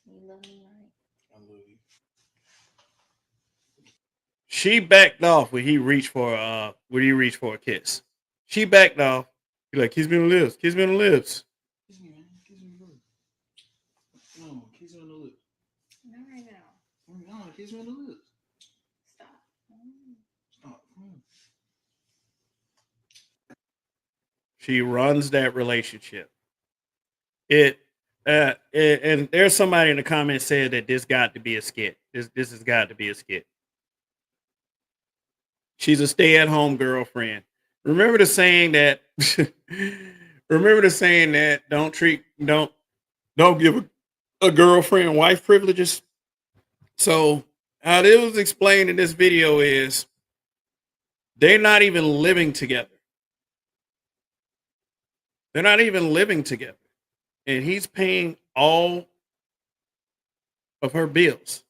You love me, right? I love you. She backed off when he reached for a kiss. She backed off. He like, kiss me on the lips. Kiss me on the lips. Kiss me, man. Kiss me first. No, kiss me on the lips. Not right now. No, kiss me on the lips. Stop. Stop. She runs that relationship. And there's somebody in the comments said that this got to be a skit. This has got to be a skit. She's a stay-at-home girlfriend. Remember the saying that don't give a girlfriend wife privileges. So how it was explained in this video is they're not even living together. They're not even living together. And he's paying all of her bills.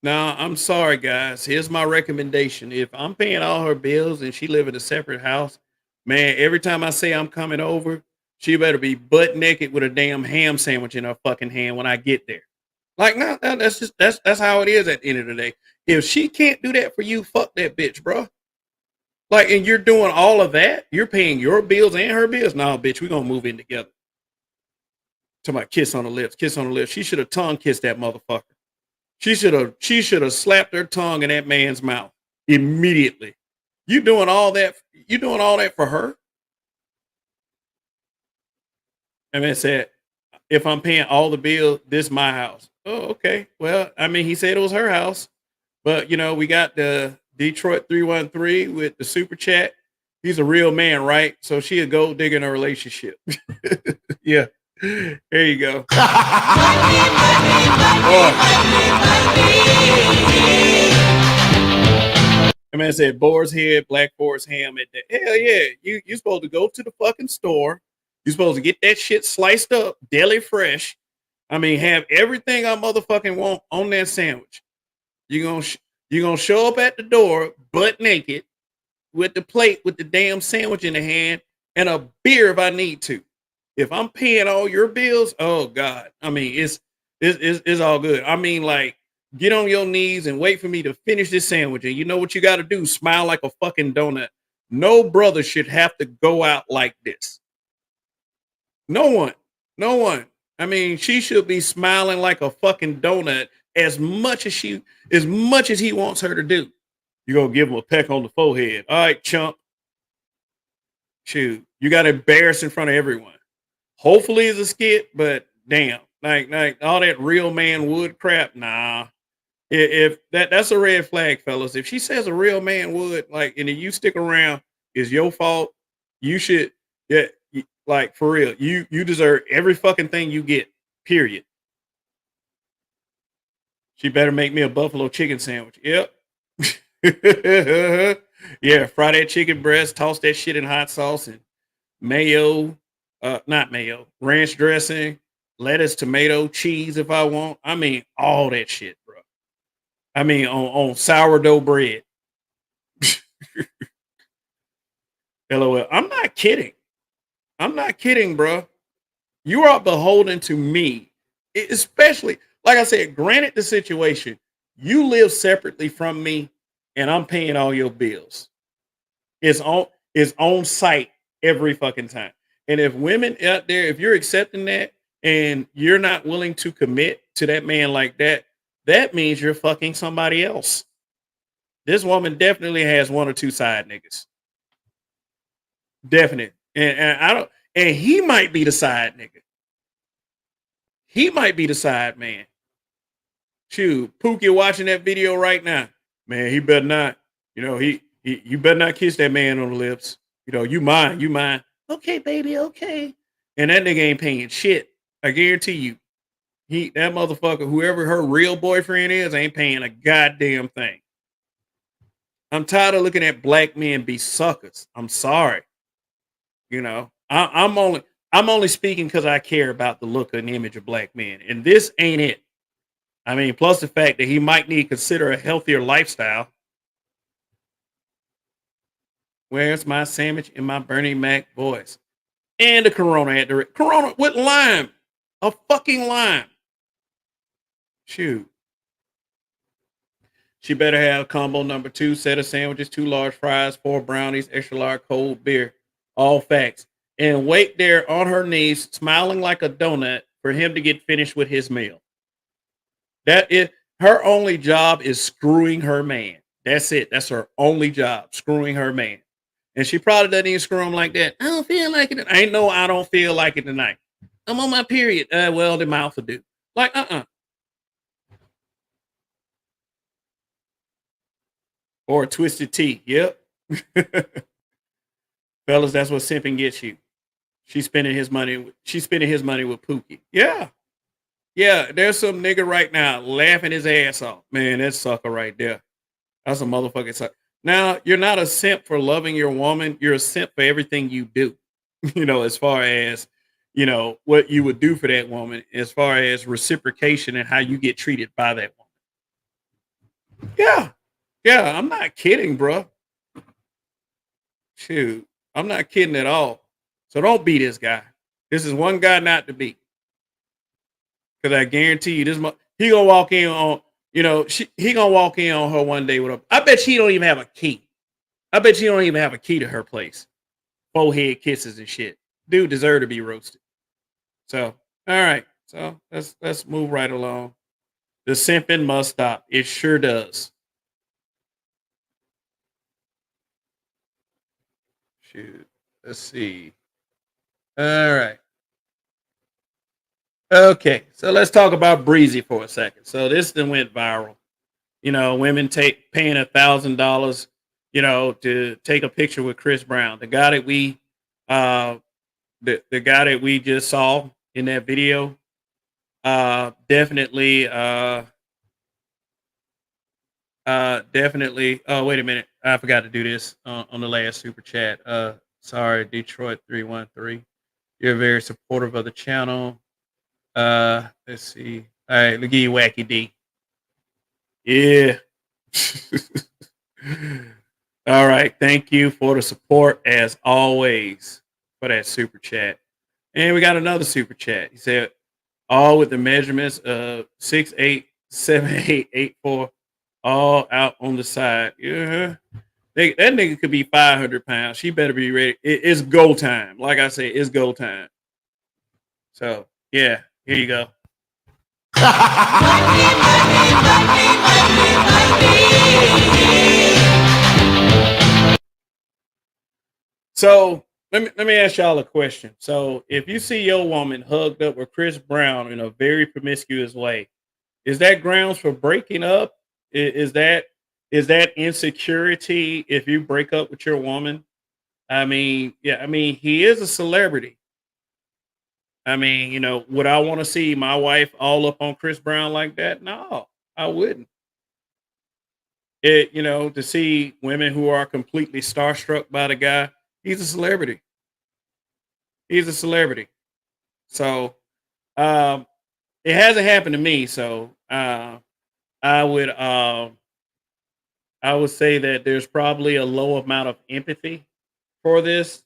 Now, I'm sorry, guys. Here's my recommendation. If I'm paying all her bills and she live in a separate house, man, every time I say I'm coming over, she better be butt naked with a damn ham sandwich in her fucking hand when I get there. Like, no, that's how it is at the end of the day. If she can't do that for you, fuck that bitch, bro. Like, and you're doing all of that? You're paying your bills and her bills? No, bitch, we're going to move in together. To my kiss on the lips, kiss on the lips. She should have tongue kissed that motherfucker. She should have slapped her tongue in that man's mouth immediately. You doing all that for her? And man said, if I'm paying all the bills, this is my house. Oh, okay. Well, I mean, he said it was her house, but we got the Detroit 313 with the super chat. He's a real man, right? So she a gold digger in a relationship. Yeah. There you go. A man said boar's head, black forest ham at the hell yeah. You supposed to go to the fucking store. You're supposed to get that shit sliced up, deli fresh. I mean, have everything I motherfucking want on that sandwich. You gonna show up at the door butt naked with the plate with the damn sandwich in the hand and a beer if I need to. If I'm paying all your bills, oh God. I mean, it's all good. I mean, like, get on your knees and wait for me to finish this sandwich. And you know what you got to do? Smile like a fucking donut. No brother should have to go out like this. No one. No one. I mean, she should be smiling like a fucking donut as much as he wants her to do. You're gonna give him a peck on the forehead. All right, chump. Shoot. You got embarrassed in front of everyone. Hopefully it's a skit, but damn. Like all that real man would crap. Nah. If that's a red flag, fellas. If she says a real man would, like, and if you stick around, it's your fault. You should, yeah, like, for real. You deserve every fucking thing you get. Period. She better make me a buffalo chicken sandwich. Yep. Yeah, fry that chicken breast, toss that shit in hot sauce and mayo, not mayo, ranch dressing, lettuce, tomato, cheese if I want. I mean, all that shit, bro. I mean, on sourdough bread. LOL. I'm not kidding. I'm not kidding, bro. You are beholden to me, especially, like I said, granted the situation, you live separately from me and I'm paying all your bills. It's on site every fucking time. And if women out there, if you're accepting that and you're not willing to commit to that man like that, that means you're fucking somebody else. This woman definitely has one or two side niggas. Definite. And I don't, and he might be the side nigga. He might be the side man. Shoot, Pookie watching that video right now. Man, he better not, you better not kiss that man on the lips. You mine. Okay, baby, okay. And that nigga ain't paying shit. I guarantee you. That motherfucker, whoever her real boyfriend is, ain't paying a goddamn thing. I'm tired of looking at black men be suckers. I'm sorry. I'm only speaking because I care about the look and image of black men. And this ain't it. I mean, plus the fact that he might need to consider a healthier lifestyle. Where's my sandwich and my Bernie Mac voice? And the Corona at the Corona with lime. A fucking lime. Shoot. She better have combo number 2, set of sandwiches, 2 large fries, 4 brownies, extra large cold beer. All facts. And wait there on her knees, smiling like a donut for him to get finished with his meal. That is her only job is screwing her man. That's it. That's her only job, screwing her man. And she probably doesn't even screw him like that. I don't feel like it. I don't feel like it tonight. I'm on my period. Well, the mouth will do. Like, Or a twisted tea. Yep. Fellas, that's what simping gets you. She's spending his money with Pookie. Yeah. Yeah, there's some nigga right now laughing his ass off. Man, that's sucker right there. That's a motherfucking sucker. Now, you're not a simp for loving your woman. You're a simp for everything you do. As far as, what you would do for that woman, as far as reciprocation and how you get treated by that woman. Yeah. Yeah, I'm not kidding, bro. Shoot. I'm not kidding at all. So don't be this guy. This is one guy not to be. Because I guarantee you, he gonna walk in on, he gonna walk in on her one day with a. I bet she don't even have a key. I bet she don't even have a key to her place. Forehead kisses and shit. Dude deserve to be roasted. So, all right. So let's move right along. The simping must stop. It sure does. Shoot. Let's see. All right. Okay, so let's talk about Breezy for a second. So this then went viral. You know, women paying $1,000, you know, to take a picture with Chris Brown, the guy that uh the guy that we just saw in that video. Definitely definitely. Oh, wait a minute. I forgot to do this on the last super chat. Sorry, Detroit 313. You're very supportive of the channel. Let's see. All right, look at you, Wacky D. Yeah. All right. Thank you for the support as always for that super chat. And we got another super chat. He said, all with the measurements of 6'8", 7'8", 8'4", all out on the side. Yeah. That nigga could be 500 pounds. She better be ready. It's go time. Like I said, it's go time. So, yeah, here you go. So let me ask y'all a question. So if you see your woman hugged up with Chris Brown in a very promiscuous way, is that grounds for breaking up? Is that insecurity if you break up with your woman? I mean, yeah, I mean, he is a celebrity. I mean, you know, would I want to see my wife all up on Chris Brown like that? No, I wouldn't. You know, to see women who are completely starstruck by the guy, he's a celebrity. He's a celebrity. So, um, it hasn't happened to me. So, I would, I would say that there's probably a low amount of empathy for this,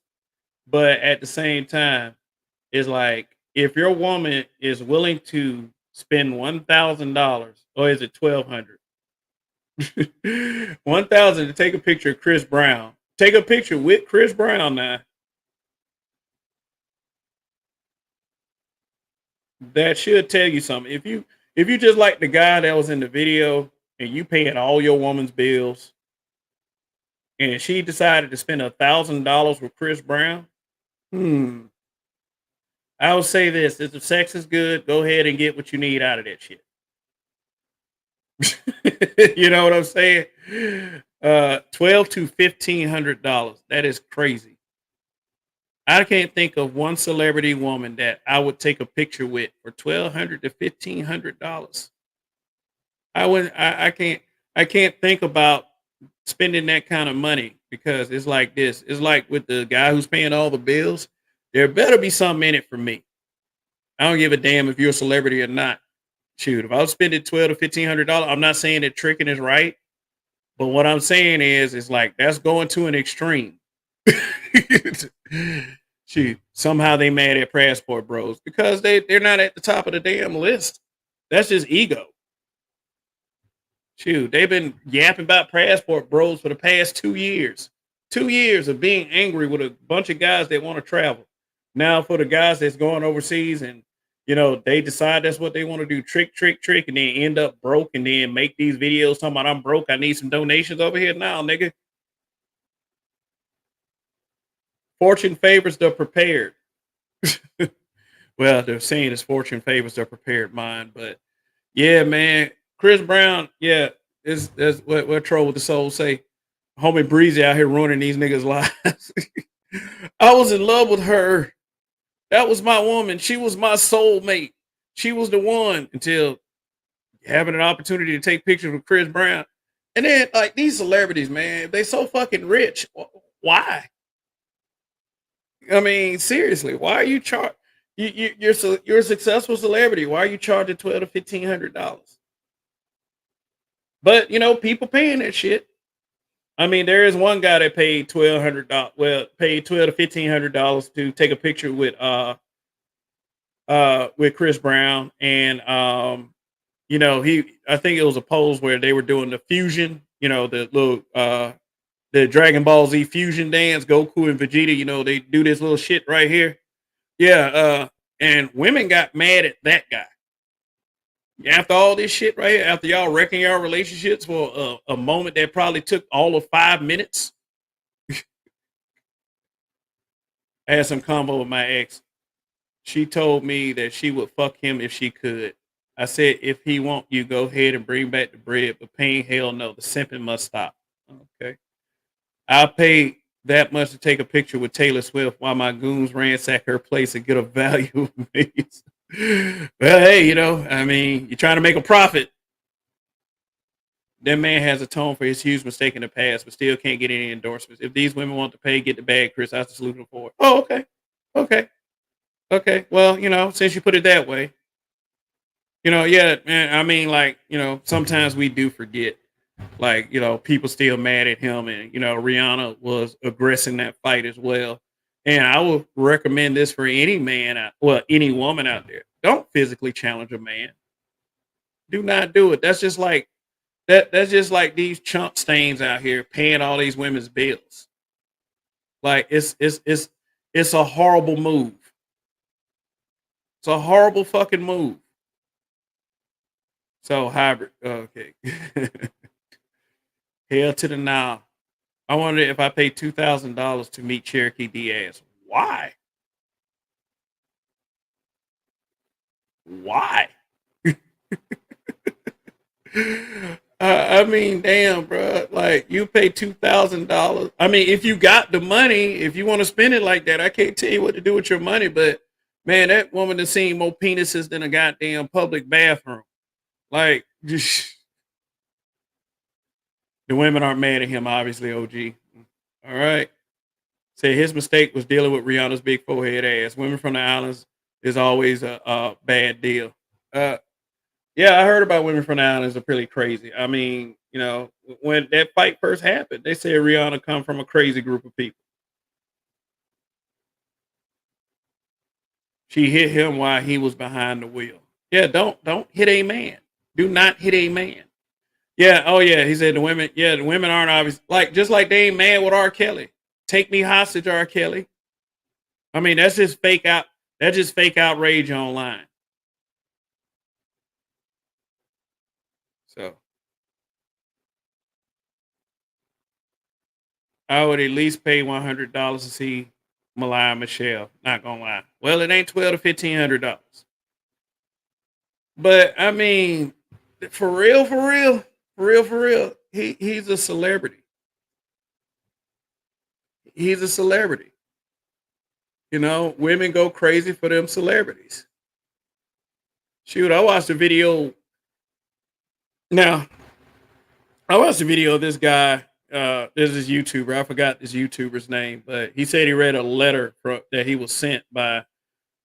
but at the same time, it's like if your woman is willing to spend $1,000, or is it 1,200? 1,000 to take a picture of Chris Brown. Take a picture with Chris Brown now. That should tell you something. If you just like the guy that was in the video and you paying all your woman's bills and she decided to spend $1,000 with Chris Brown, I would say this: if the sex is good, go ahead and get what you need out of that shit. You know what I'm saying? $1,200 to $1,500. That is crazy. I can't think of one celebrity woman that I would take a picture with for $1,200 to $1,500. I wouldn't. I can't. I can't think about spending that kind of money because it's like this. It's like with the guy who's paying all the bills. There better be something in it for me. I don't give a damn if you're a celebrity or not. Shoot, if I was spending $1,200 to $1,500, I'm not saying that tricking is right, but what I'm saying is like that's going to an extreme. Shoot, somehow they mad at Passport Bros because they're not at the top of the damn list. That's just ego. Shoot, they've been yapping about Passport Bros for the past 2 years. 2 years of being angry with a bunch of guys that want to travel. Now for the guys that's going overseas and you know they decide that's what they want to do, trick, trick, trick, and then end up broke and then make these videos talking about I'm broke, I need some donations over here. Now, nigga. Fortune favors the prepared. Well, they're saying it's fortune favors the prepared mind, but yeah, man, Chris Brown, yeah, is that's what Troll with the Soul say. Homie Breezy out here ruining these niggas' lives. I was in love with her. That was my woman. She was my soulmate. She was the one until having an opportunity to take pictures with Chris Brown. And then like these celebrities, man, they so fucking rich. Why? I mean, seriously, why are you you're a successful celebrity. Why are you charging $1,200 to $1,500? But you know, people paying that shit. I mean, there is one guy that paid $1,200. Well, paid $1,200 to $1,500 to take a picture with Chris Brown, and you know, I think it was a pose where they were doing the fusion. You know, the little the Dragon Ball Z fusion dance. Goku and Vegeta. You know, they do this little shit right here. Yeah, and women got mad at that guy. After all this shit right here, after y'all wrecking y'all relationships for a moment that probably took all of 5 minutes. I had some combo with my ex. She told me that she would fuck him if she could. I said, if he want you, go ahead and bring back the bread, but paying hell no. The simping must stop. Okay. I'll pay that much to take a picture with Taylor Swift while my goons ransack her place and get a value of millions. Well, hey, I mean, you're trying to make a profit. That man has atoned for his huge mistake in the past, but still can't get any endorsements. If these women want to pay, get the bag, Chris. I salute them for it. Oh, okay. Okay. Okay. Well, since you put it that way, yeah, man. I mean, like, sometimes we do forget. Like, people still mad at him, and Rihanna was aggressing that fight as well. And I would recommend this for any man, any woman out there. Don't physically challenge a man. Do not do it. That's just like that. That's just like these chump stains out here paying all these women's bills. Like it's a horrible move. It's a horrible fucking move. So hybrid. Okay. Hell to the now. I wonder if I paid $2,000 to meet Cherokee Diaz. Why? Why? I mean, damn, bro. Like, you pay $2,000. I mean, if you got the money, if you want to spend it like that, I can't tell you what to do with your money. But man, that woman has seen more penises than a goddamn public bathroom. Like, just the women aren't mad at him, obviously. OG. All right. Say his mistake was dealing with Rihanna's big forehead ass. Women from the islands is always a bad deal. Yeah, I heard about women from the islands are pretty crazy. I mean, when that fight first happened, they said Rihanna come from a crazy group of people. She hit him while he was behind the wheel. Yeah, don't hit a man. Do not hit a man. Yeah, oh yeah. He said the women, the women aren't obvious. Like, just like they ain't mad with R. Kelly. Take me hostage, R. Kelly. I mean, that's just fake out. That's just fake outrage online. So I would at least pay $100 to see Malaya Michelle. Not gonna lie. Well, it ain't $1,200 to $1,500. But I mean, for real, for real, for real, for real. He's a celebrity. He's a celebrity. Women go crazy for them celebrities. Shoot, I watched a video. Now, I watched a video of this guy. There's this YouTuber. I forgot this YouTuber's name, but he said he read a letter that he was sent by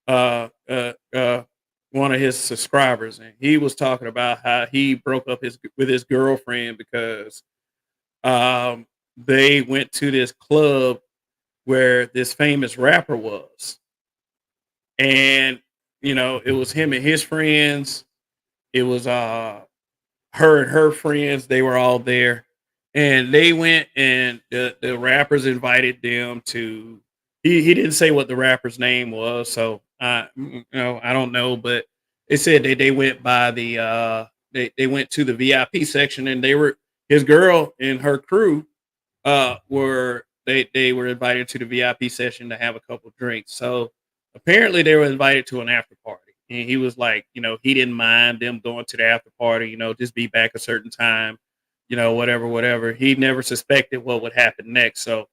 uh, uh, one of his subscribers, and he was talking about how he broke up with his girlfriend because they went to this club where this famous rapper was, and it was him and his friends. It was her and her friends. They were all there, and they went, and the rappers invited them to. He didn't say what the rapper's name was, so I don't know, but they said they went by they went to the VIP section, and they were his girl and her crew were they were invited to the VIP session to have a couple drinks. So apparently they were invited to an after party, and he was like, he didn't mind them going to the after party, just be back a certain time, whatever. He never suspected what would happen next. So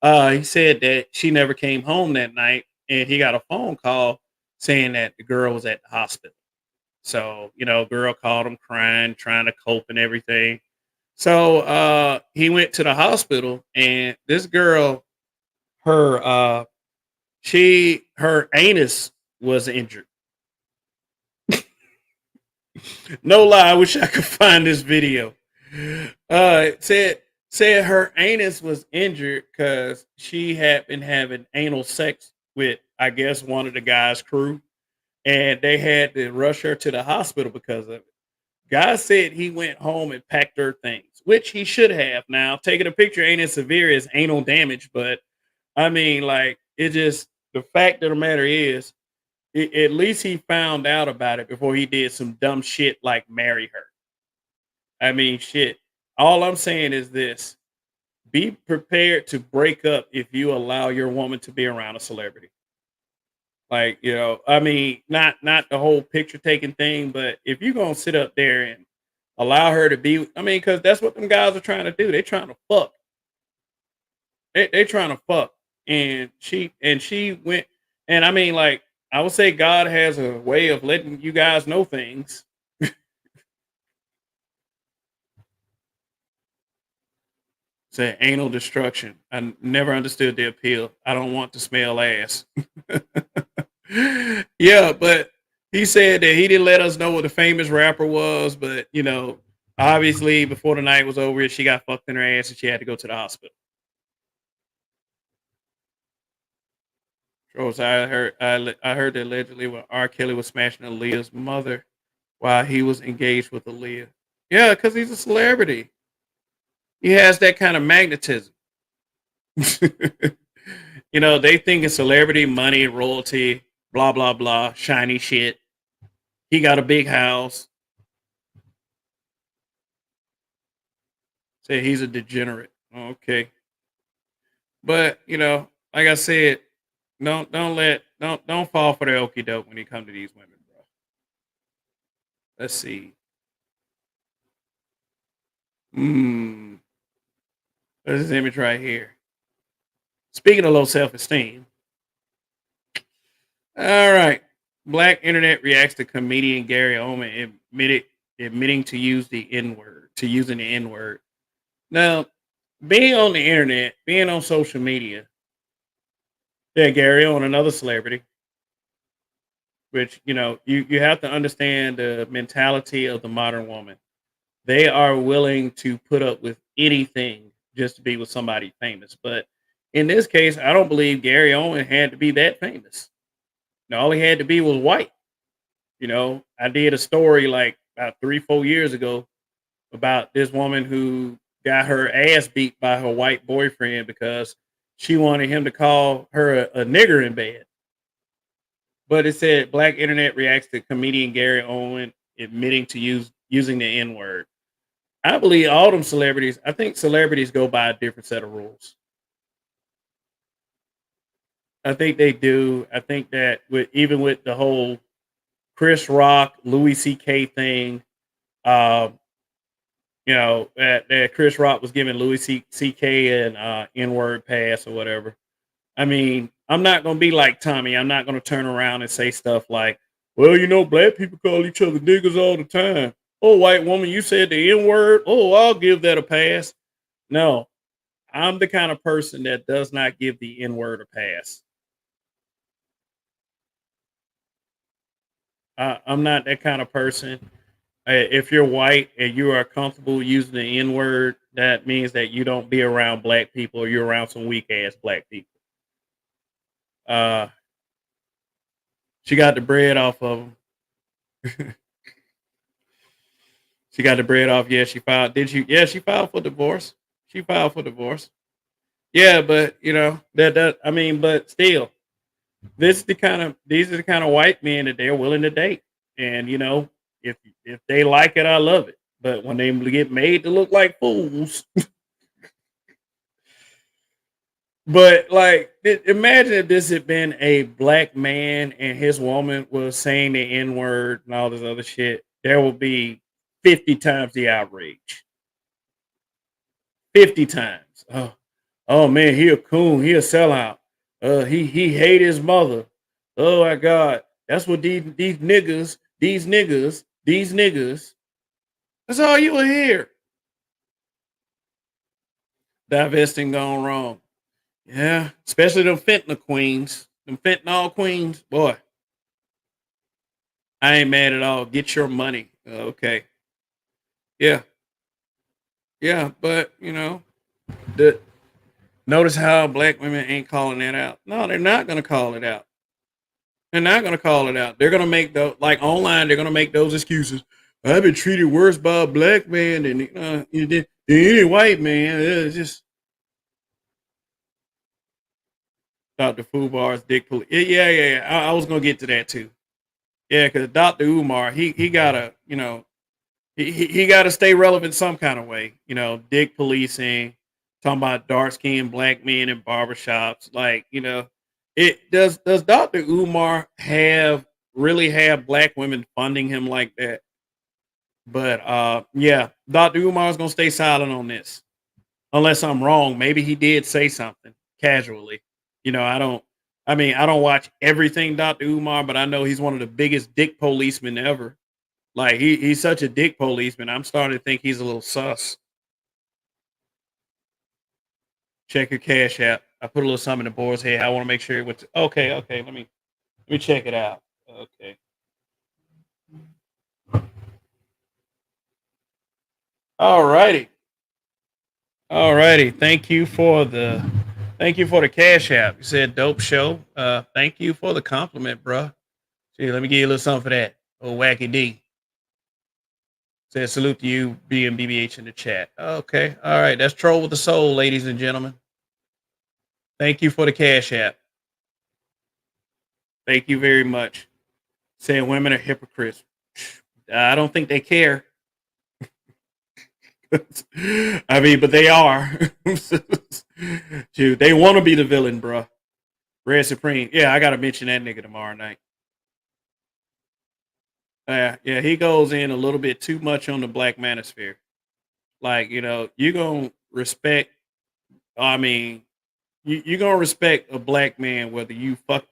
he said that she never came home that night, and he got a phone call saying that the girl was at the hospital. So, girl called him crying, trying to cope and everything. So he went to the hospital, and this girl, her her anus was injured. No lie, I wish I could find this video. Said her anus was injured because she had been having anal sex with, I guess, one of the guys' crew, and they had to rush her to the hospital because of it. Guy said he went home and packed her things, which he should have. Now, taking a picture ain't as severe as anal damage, but I mean, like, it just, the fact of the matter is, at least he found out about it before he did some dumb shit like marry her. I mean, shit. All I'm saying is this: be prepared to break up if you allow your woman to be around a celebrity. Like, I mean, not the whole picture taking thing, but if you're gonna sit up there and allow her to be, I mean, because that's what them guys are trying to do. They trying to fuck. They trying to fuck. And she went, and I mean, like, I would say God has a way of letting you guys know things. Say anal destruction. I never understood the appeal. I don't want to smell ass. Yeah, but he said that he didn't let us know what the famous rapper was, but obviously before the night was over, she got fucked in her ass and she had to go to the hospital. So I heard that allegedly when R. Kelly was smashing Aaliyah's mother while he was engaged with Aaliyah. Yeah, because he's a celebrity. He has that kind of magnetism. They think it's celebrity, money, royalty, blah blah blah, shiny shit. He got a big house. Say he's a degenerate. Okay, but like I said, don't fall for the okie doke when you come to these women, bro. Let's see. Hmm. There's this image right here. Speaking of low self esteem, all right. Black internet reacts to comedian Gary Oldman admitting to using the N word. Now, being on the internet, being on social media, yeah, Gary on another celebrity, which you have to understand the mentality of the modern woman. They are willing to put up with anything just to be with somebody famous. But in this case, I don't believe Gary Owen had to be that famous. No, all he had to be was white. I did a story like about 3, 4 years ago about this woman who got her ass beat by her white boyfriend because she wanted him to call her a nigger in bed. But it said black internet reacts to comedian Gary Owen admitting to using the N word. I believe all them celebrities. I think celebrities go by a different set of rules. I think they do. I think that even with the whole Chris Rock, Louis C.K. thing, um, that Chris Rock was giving Louis C.K. an N-word pass or whatever. I mean, I'm not gonna be like Tommy. I'm not gonna turn around and say stuff like, "Well, black people call each other niggas all the time." Oh, white woman, you said the N-word. Oh, I'll give that a pass. No, I'm the kind of person that does not give the N-word a pass. I'm not that kind of person. If you're white and you are comfortable using the N word, that means that you don't be around black people or you're around some weak ass black people. Uh, she got the bread off of them. She got the bread off. Yeah, she filed. Did she? Yeah, she filed for divorce. She filed for divorce. Yeah, but that I mean, but still, these are the kind of white men that they're willing to date, and if they like it, I love it. But when they get made to look like fools, but like, imagine if this had been a black man and his woman was saying the N word and all this other shit, there will be 50 times the outrage. 50 times. Oh man, he a coon. He a sellout. He hate his mother. Oh my God, that's what these niggas. That's all you will hear. Divesting gone wrong. Yeah, especially them fentanyl queens, them fentanyl queens. Boy, I ain't mad at all. Get your money. Okay. Yeah, yeah, but the notice how black women ain't calling that out. No, they're not gonna call it out. They're not gonna call it out. They're gonna make like online. They're gonna make those excuses. I've been treated worse by a black man than any white man. It's just Dr. Fubar's dick police. Yeah. I was gonna get to that too. Yeah, because Dr. Umar, he gotta, he gotta stay relevant some kind of way. Dick policing, talking about dark skinned black men in barbershops, like, It does Dr. Umar really have black women funding him like that? But yeah, Dr. Umar's gonna stay silent on this. Unless I'm wrong. Maybe he did say something casually. I don't watch everything Dr. Umar, but I know he's one of the biggest dick policemen ever. Like he's such a dick policeman. I'm starting to think he's a little sus. Check your cash app. I put a little something in the board's head. I want to make sure it went okay. Let me check it out. Okay. All righty. All righty. Thank you for the cash app. You said dope show. Thank you for the compliment, bro. See, let me give you a little something for that. Oh, wacky D. Said salute to you, BMBBH in the chat. Okay. All right. That's Troll with the Soul, ladies and gentlemen. Thank you for the cash app. Thank you very much. Saying women are hypocrites. I don't think they care. I mean, but they are. Dude, they want to be the villain, bro. Red Supreme. Yeah, I gotta mention that nigga tomorrow night. Yeah, he goes in a little bit too much on the black manosphere. Like, you gonna respect. I mean, you gonna respect a black man whether you fuck.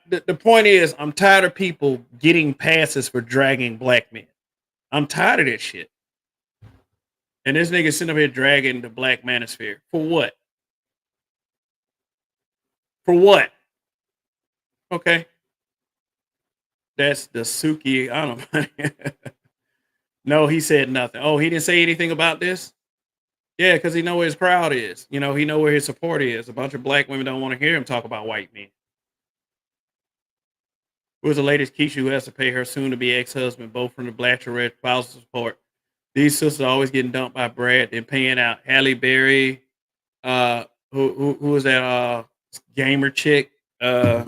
The point is, I'm tired of people getting passes for dragging black men. I'm tired of this shit. And this nigga sitting up here dragging the black manosphere for what? For what? Okay, that's the Suki. I don't know. No, he said nothing. Oh, he didn't say anything about this. Yeah, because he know where his crowd is. He know where his support is. A bunch of black women don't want to hear him talk about white men. Who was the latest Keisha who has to pay her soon-to-be ex-husband, both from the black and red spousal support? These sisters are always getting dumped by Brad, then paying out. Halle Berry, who was that gamer chick? Yeah,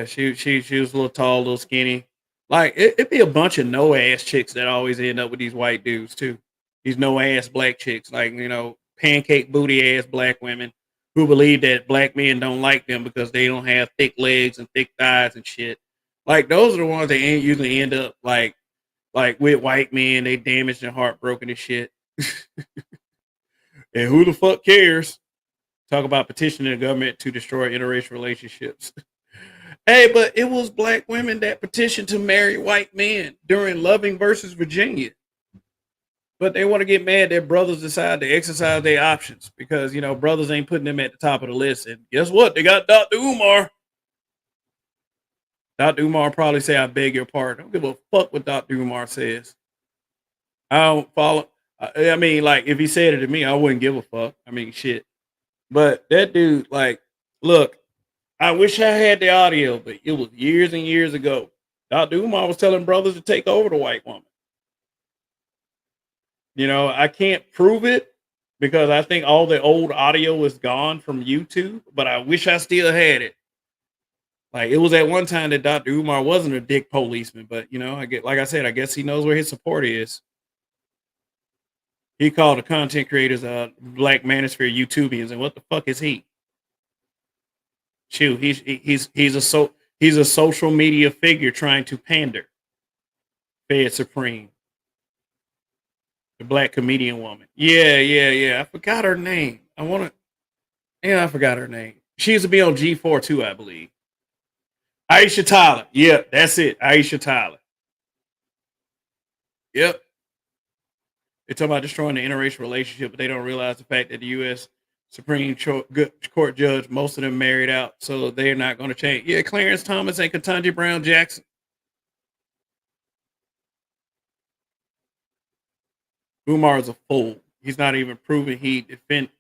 she was a little tall, a little skinny. Like it'd be a bunch of no ass chicks that always end up with these white dudes too. These no ass black chicks, like pancake booty ass black women who believe that black men don't like them because they don't have thick legs and thick thighs and shit. Like those are the ones that usually end up like with white men. They damaged and heartbroken and shit. And who the fuck cares? Talk about petitioning the government to destroy interracial relationships. Hey, but it was black women that petitioned to marry white men during Loving versus Virginia. But they want to get mad that brothers decide to exercise their options because, brothers ain't putting them at the top of the list. And guess what? They got Dr. Umar. Dr. Umar probably say, I beg your pardon. I don't give a fuck what Dr. Umar says. I don't follow. I mean, like, if he said it to me, I wouldn't give a fuck. I mean, shit. But that dude, like, look, I wish I had the audio, but it was years and years ago. Dr. Umar was telling brothers to take over the white woman. I can't prove it because I think all the old audio is gone from YouTube, but I wish I still had it. Like it was at one time that Dr. Umar wasn't a dick policeman, but like I said, I guess he knows where his support is. He called the content creators black manosphere YouTubians, and what the fuck is he? Shoot, he's a social media figure trying to pander. Fed Supreme. The black comedian woman. Yeah. I forgot her name. I forgot her name. She used to be on G4 too, I believe. Aisha Tyler. Yeah, that's it. Aisha Tyler. Yep. They talk about destroying the interracial relationship, but they don't realize the fact that the U.S. Supreme Court judge, most of them married out, so they're not going to change. Yeah, Clarence Thomas and Ketanji Brown Jackson. Umar is a fool. He's not even proven he defend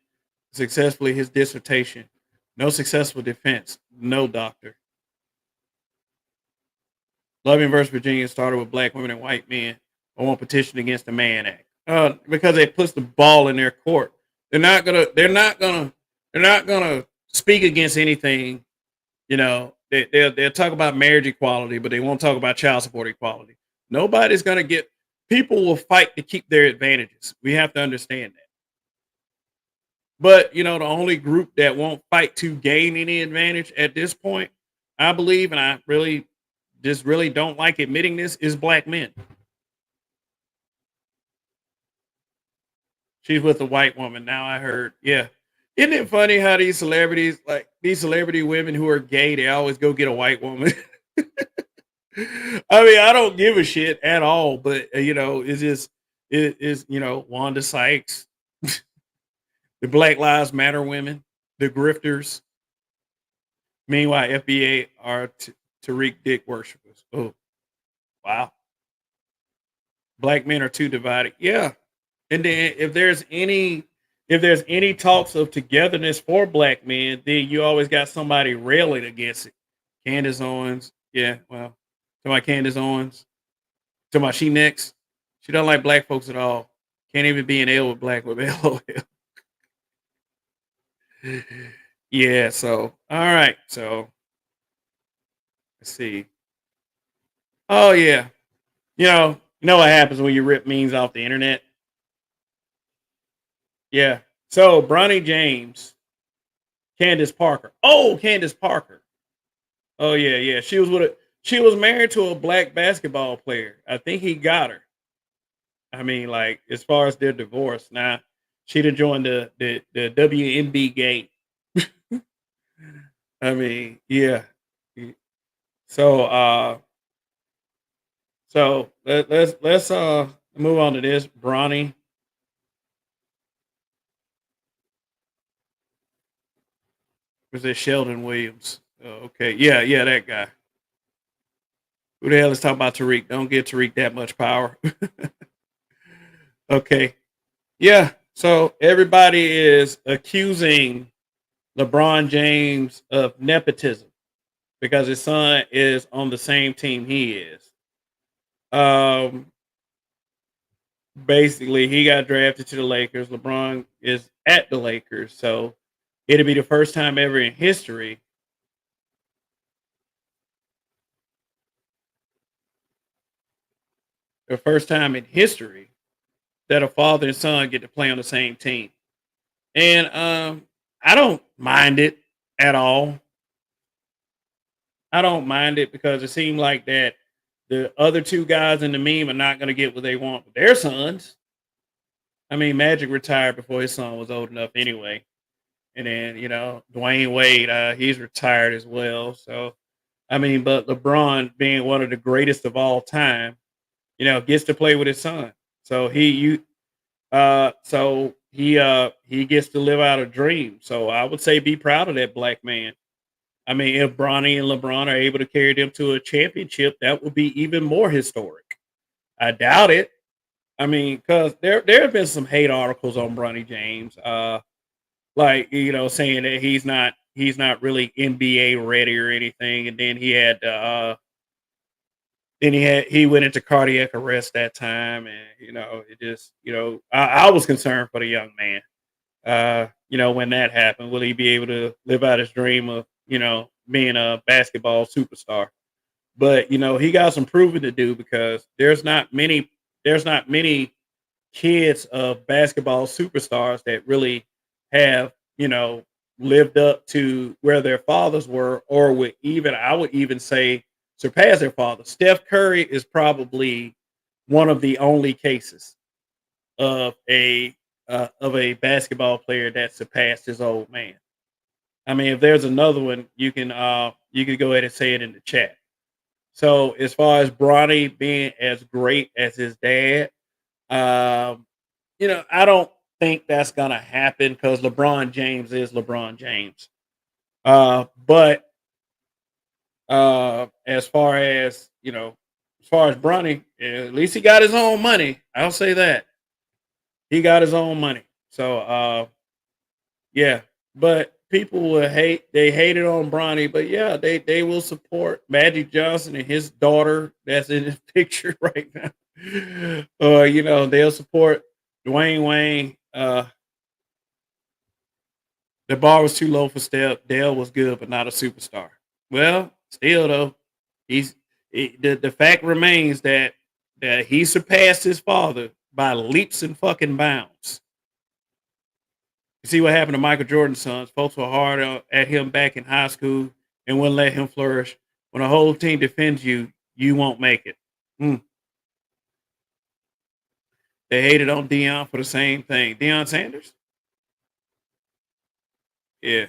successfully his dissertation. No successful defense. No doctor. Loving versus Virginia started with black women and white men on one petition against the Mann Act. Because it puts the ball in their court. They're not gonna speak against anything. They'll talk about marriage equality, but they won't talk about child support equality. Nobody's gonna get. People will fight to keep their advantages. We have to understand that. But you know, the only group that won't fight to gain any advantage at this point, I believe, and I really just really don't like admitting this, is black men. She's with a white woman now. I heard, yeah. Isn't it funny how these celebrities, like these celebrity women who are gay, they always go get a white woman. I mean, I don't give a shit at all, but you know, it's just it is you know Wanda Sykes, the Black Lives Matter women, the grifters. Meanwhile, FBA are Tariq Dick worshippers. Oh, wow. Black men are too divided. Yeah. And then if there's any talks of togetherness for black men, then you always got somebody railing against it. Candace Owens. Yeah, well, to my Candace Owens. To my she next. She don't like black folks at all. Can't even be in L with black women. LOL. Yeah, so all right. So let's see. Oh yeah. You know what happens when you rip memes off the internet? Yeah. So Bronny James, Candace Parker. Oh, Candace Parker. Oh yeah, yeah. She was married to a black basketball player. I think he got her. I mean, like as far as their divorce, now she'd have joined the WNB game. I mean, yeah. So let's move on to this. Bronny. Was it Sheldon Williams? Oh, okay. Yeah, yeah, that guy. Who the hell is talking about Tariq? Don't give Tariq that much power. Okay. Yeah. So everybody is accusing LeBron James of nepotism because his son is on the same team he is. Um, Basically, he got drafted to the Lakers. LeBron is at the Lakers, so it'll be the first time ever in history. The first time in history that a father and son get to play on the same team. And I don't mind it at all. I don't mind it because it seemed like that the other two guys in the meme are not going to get what they want with their sons. I mean, Magic retired before his son was old enough anyway. And then, you know, Dwayne Wade, he's retired as well. So, I mean, but LeBron being one of the greatest of all time, you know, gets to play with his son. So he gets to live out a dream. So I would say be proud of that black man. I mean, if Bronny and LeBron are able to carry them to a championship, that would be even more historic. I doubt it. I mean, because there have been some hate articles on Bronny James, like you know, saying that he's not really NBA ready or anything, and then he went into cardiac arrest that time, and you know, it just you know, I was concerned for the young man. You know, when that happened, will he be able to live out his dream of, you know, being a basketball superstar? But, you know, he got some proving to do because there's not many kids of basketball superstars that really have, you know, lived up to where their fathers were, or would even, I would even say, surpass their father. Steph Curry is probably one of the only cases of a basketball player that surpassed his old man. I mean, if there's another one, you can go ahead and say it in the chat. So as far as Bronny being as great as his dad, um, you know, I don't think that's gonna happen because LeBron James is LeBron James. But as far as you know, as far as Bronny, at least he got his own money. I'll say that he got his own money. So yeah, but people will hate. They hated on Bronny, but yeah, they will support Magic Johnson and his daughter that's in this picture right now. You know, they'll support Dwayne Wayne. The bar was too low for Steph. Dale was good, but not a superstar. Well, still though, the fact remains that he surpassed his father by leaps and fucking bounds. You see what happened to Michael Jordan's sons. Folks were hard at him back in high school and wouldn't let him flourish. When a whole team defends you, you won't make it. Mm. They hated on Deion for the same thing. Deion Sanders? Yeah.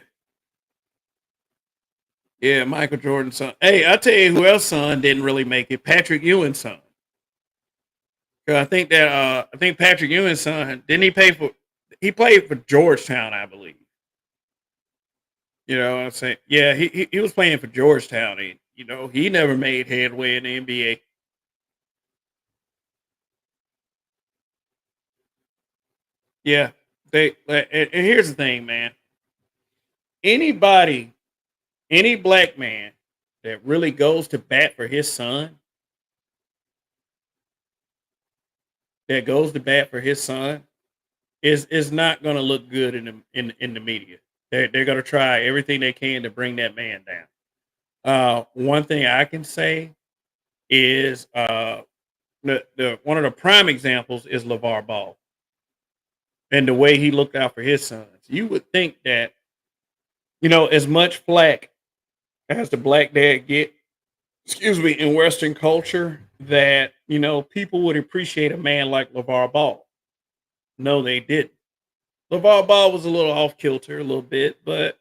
Yeah, Michael Jordan's son. Hey, I'll tell you who else's son didn't really make it. Patrick Ewing's son. 'Cause I think Patrick Ewing's son, didn't he played for Georgetown, I believe. You know what I'm saying? Yeah, he was playing for Georgetown, and he never made headway in the NBA. Yeah. And here's the thing, man. Anybody, any black man that really goes to bat for his son, is not going to look good in the media. They're going to try everything they can to bring that man down. One thing I can say is the one of the prime examples is LeVar Ball and the way he looked out for his sons. You would think that as much flack as the black dad get, in Western culture, that people would appreciate a man like LeVar Ball. No, they didn't. LeVar Ball was a little off kilter, a little bit, but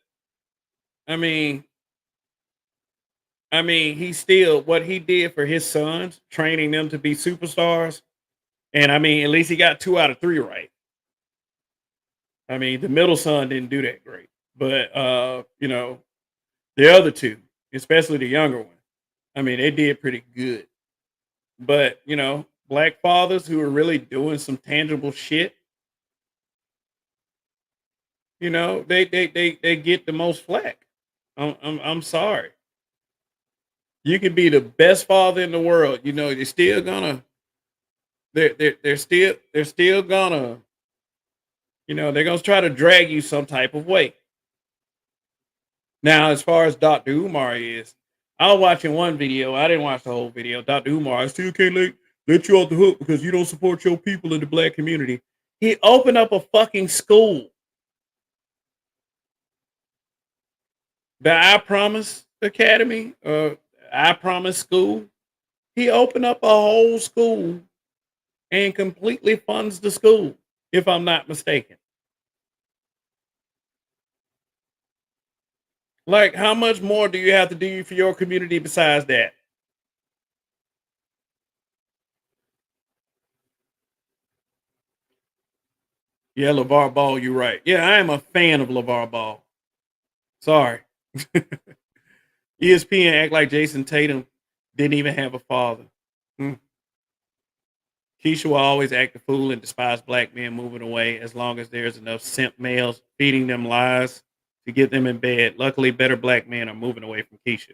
I mean, he still what he did for his sons, training them to be superstars, and at least he got 2 out of 3 right. The middle son didn't do that great, but the other two, especially the younger one, they did pretty good. But black fathers who are really doing some tangible shit, they get the most flack. I'm sorry. You can be the best father in the world. They're still gonna. They're still gonna. They're gonna try to drag you some type of way. Now, as far as Dr. Umar is, I was watching one video. I didn't watch the whole video. Dr. Umar, I still can't let you off the hook because you don't support your people in the black community. He opened up a fucking school. The I Promise Academy, I Promise School. He opened up a whole school and completely funds the school, if I'm not mistaken. Like, how much more do you have to do for your community besides that? Yeah, LeVar Ball, you're right. Yeah, I am a fan of LeVar Ball. Sorry. ESPN act like Jason Tatum didn't even have a father. Keisha will always act a fool and despise black men moving away as long as there's enough simp males feeding them lies to get them in bed. Luckily, better black men are moving away from Keisha.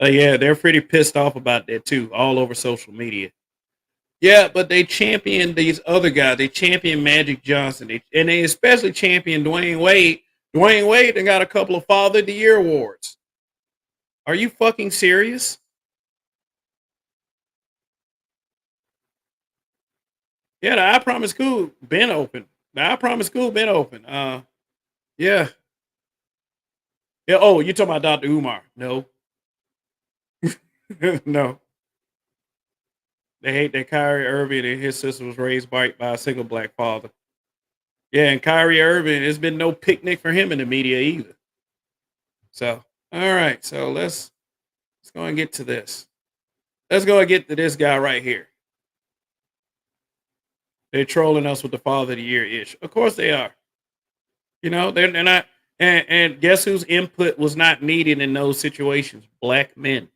Yeah, they're pretty pissed off about that too, all over social media. Yeah, but they champion these other guys. They champion Magic Johnson, and they especially champion Dwayne Wade. Dwayne Wade and got a couple of Father of the Year awards. Are you fucking serious? Yeah, the I Promise School been open. The I Promise School been open. Yeah. Yeah. Oh, you talking about Dr. Umar? No. No. They hate that Kyrie Irving and his sister was raised by a single black father. Yeah, and Kyrie Irving, there's been no picnic for him in the media either. So, all right. So let's go and get to this. Let's go and get to this guy right here. They're trolling us with the Father of the Year ish. Of course they are. They're not. And guess whose input was not needed in those situations? Black men.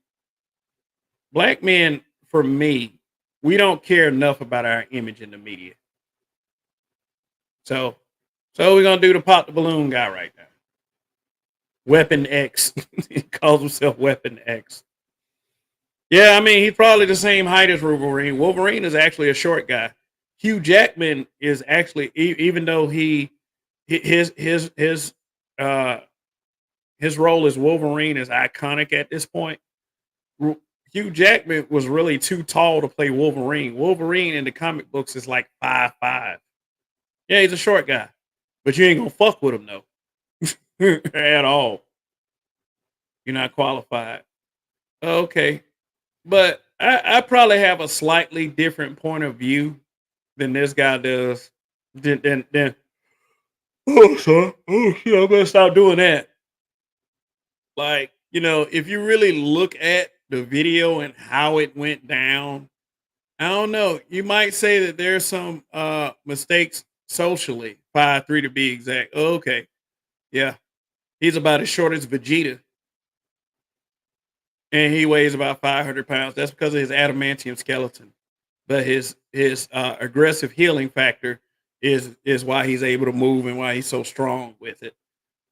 Black men, for me, we don't care enough about our image in the media. So we're gonna do the pop the balloon guy right now. Weapon X. He calls himself Weapon X. Yeah, he's probably the same height as Wolverine. Wolverine is actually a short guy. Hugh Jackman is actually, even though his role as Wolverine is iconic at this point. Hugh Jackman was really too tall to play Wolverine. Wolverine in the comic books is like 5'5". Yeah, he's a short guy. but you ain't gonna fuck with him though at all. You're not qualified. Okay, but I probably have a slightly different point of view than this guy does. Than oh, son, oh shit, I better stop doing that. Like, if you really look at the video and how it went down, I don't know. You might say that there's some mistakes socially. 5'3" to be exact. Okay. Yeah. He's about as short as Vegeta. And he weighs about 500 pounds. That's because of his adamantium skeleton. But his aggressive healing factor is why he's able to move and why he's so strong with it.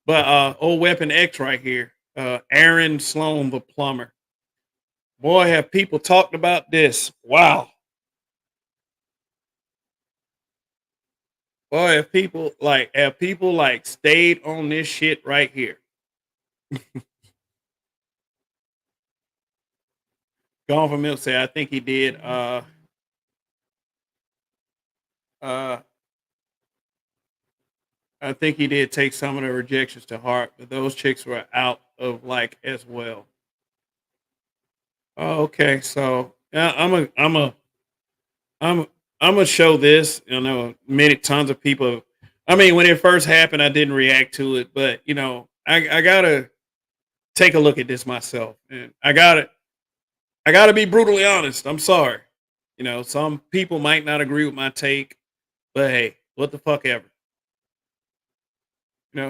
But old Weapon X right here, Aaron Sloan, the plumber. Boy, have people talked about this. Wow. Boy, have people stayed on this shit right here. Gone from Milk said, I think he did I think he did take some of the rejections to heart, but those chicks were out of like as well. Oh, okay, so yeah, I'm I'm gonna show this. Many tons of people. I mean, when it first happened, I didn't react to it, but I gotta take a look at this myself, and I gotta be brutally honest. I'm sorry. Some people might not agree with my take, but hey, what the fuck ever.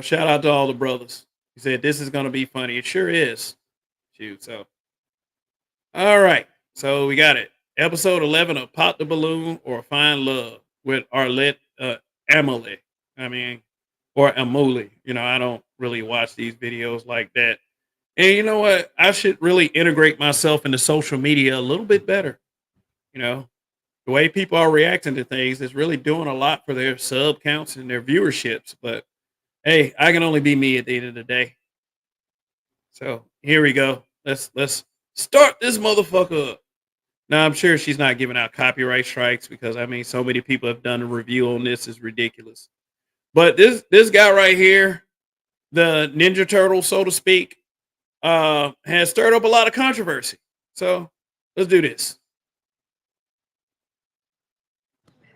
Shout out to all the brothers. He said this is gonna be funny. It sure is. Shoot. So, all right. So we got it. Episode 11 of Pop the Balloon or Find Love with Arlette Emily. I mean, or Amuli. I don't really watch these videos like that. And you know what? I should really integrate myself into social media a little bit better. The way people are reacting to things is really doing a lot for their sub counts and their viewerships. But hey, I can only be me at the end of the day. So here we go. Let's start this motherfucker up. Now I'm sure she's not giving out copyright strikes because I mean so many people have done a review on this is ridiculous. But this guy right here, the Ninja Turtle, so to speak, has stirred up a lot of controversy. So let's do this.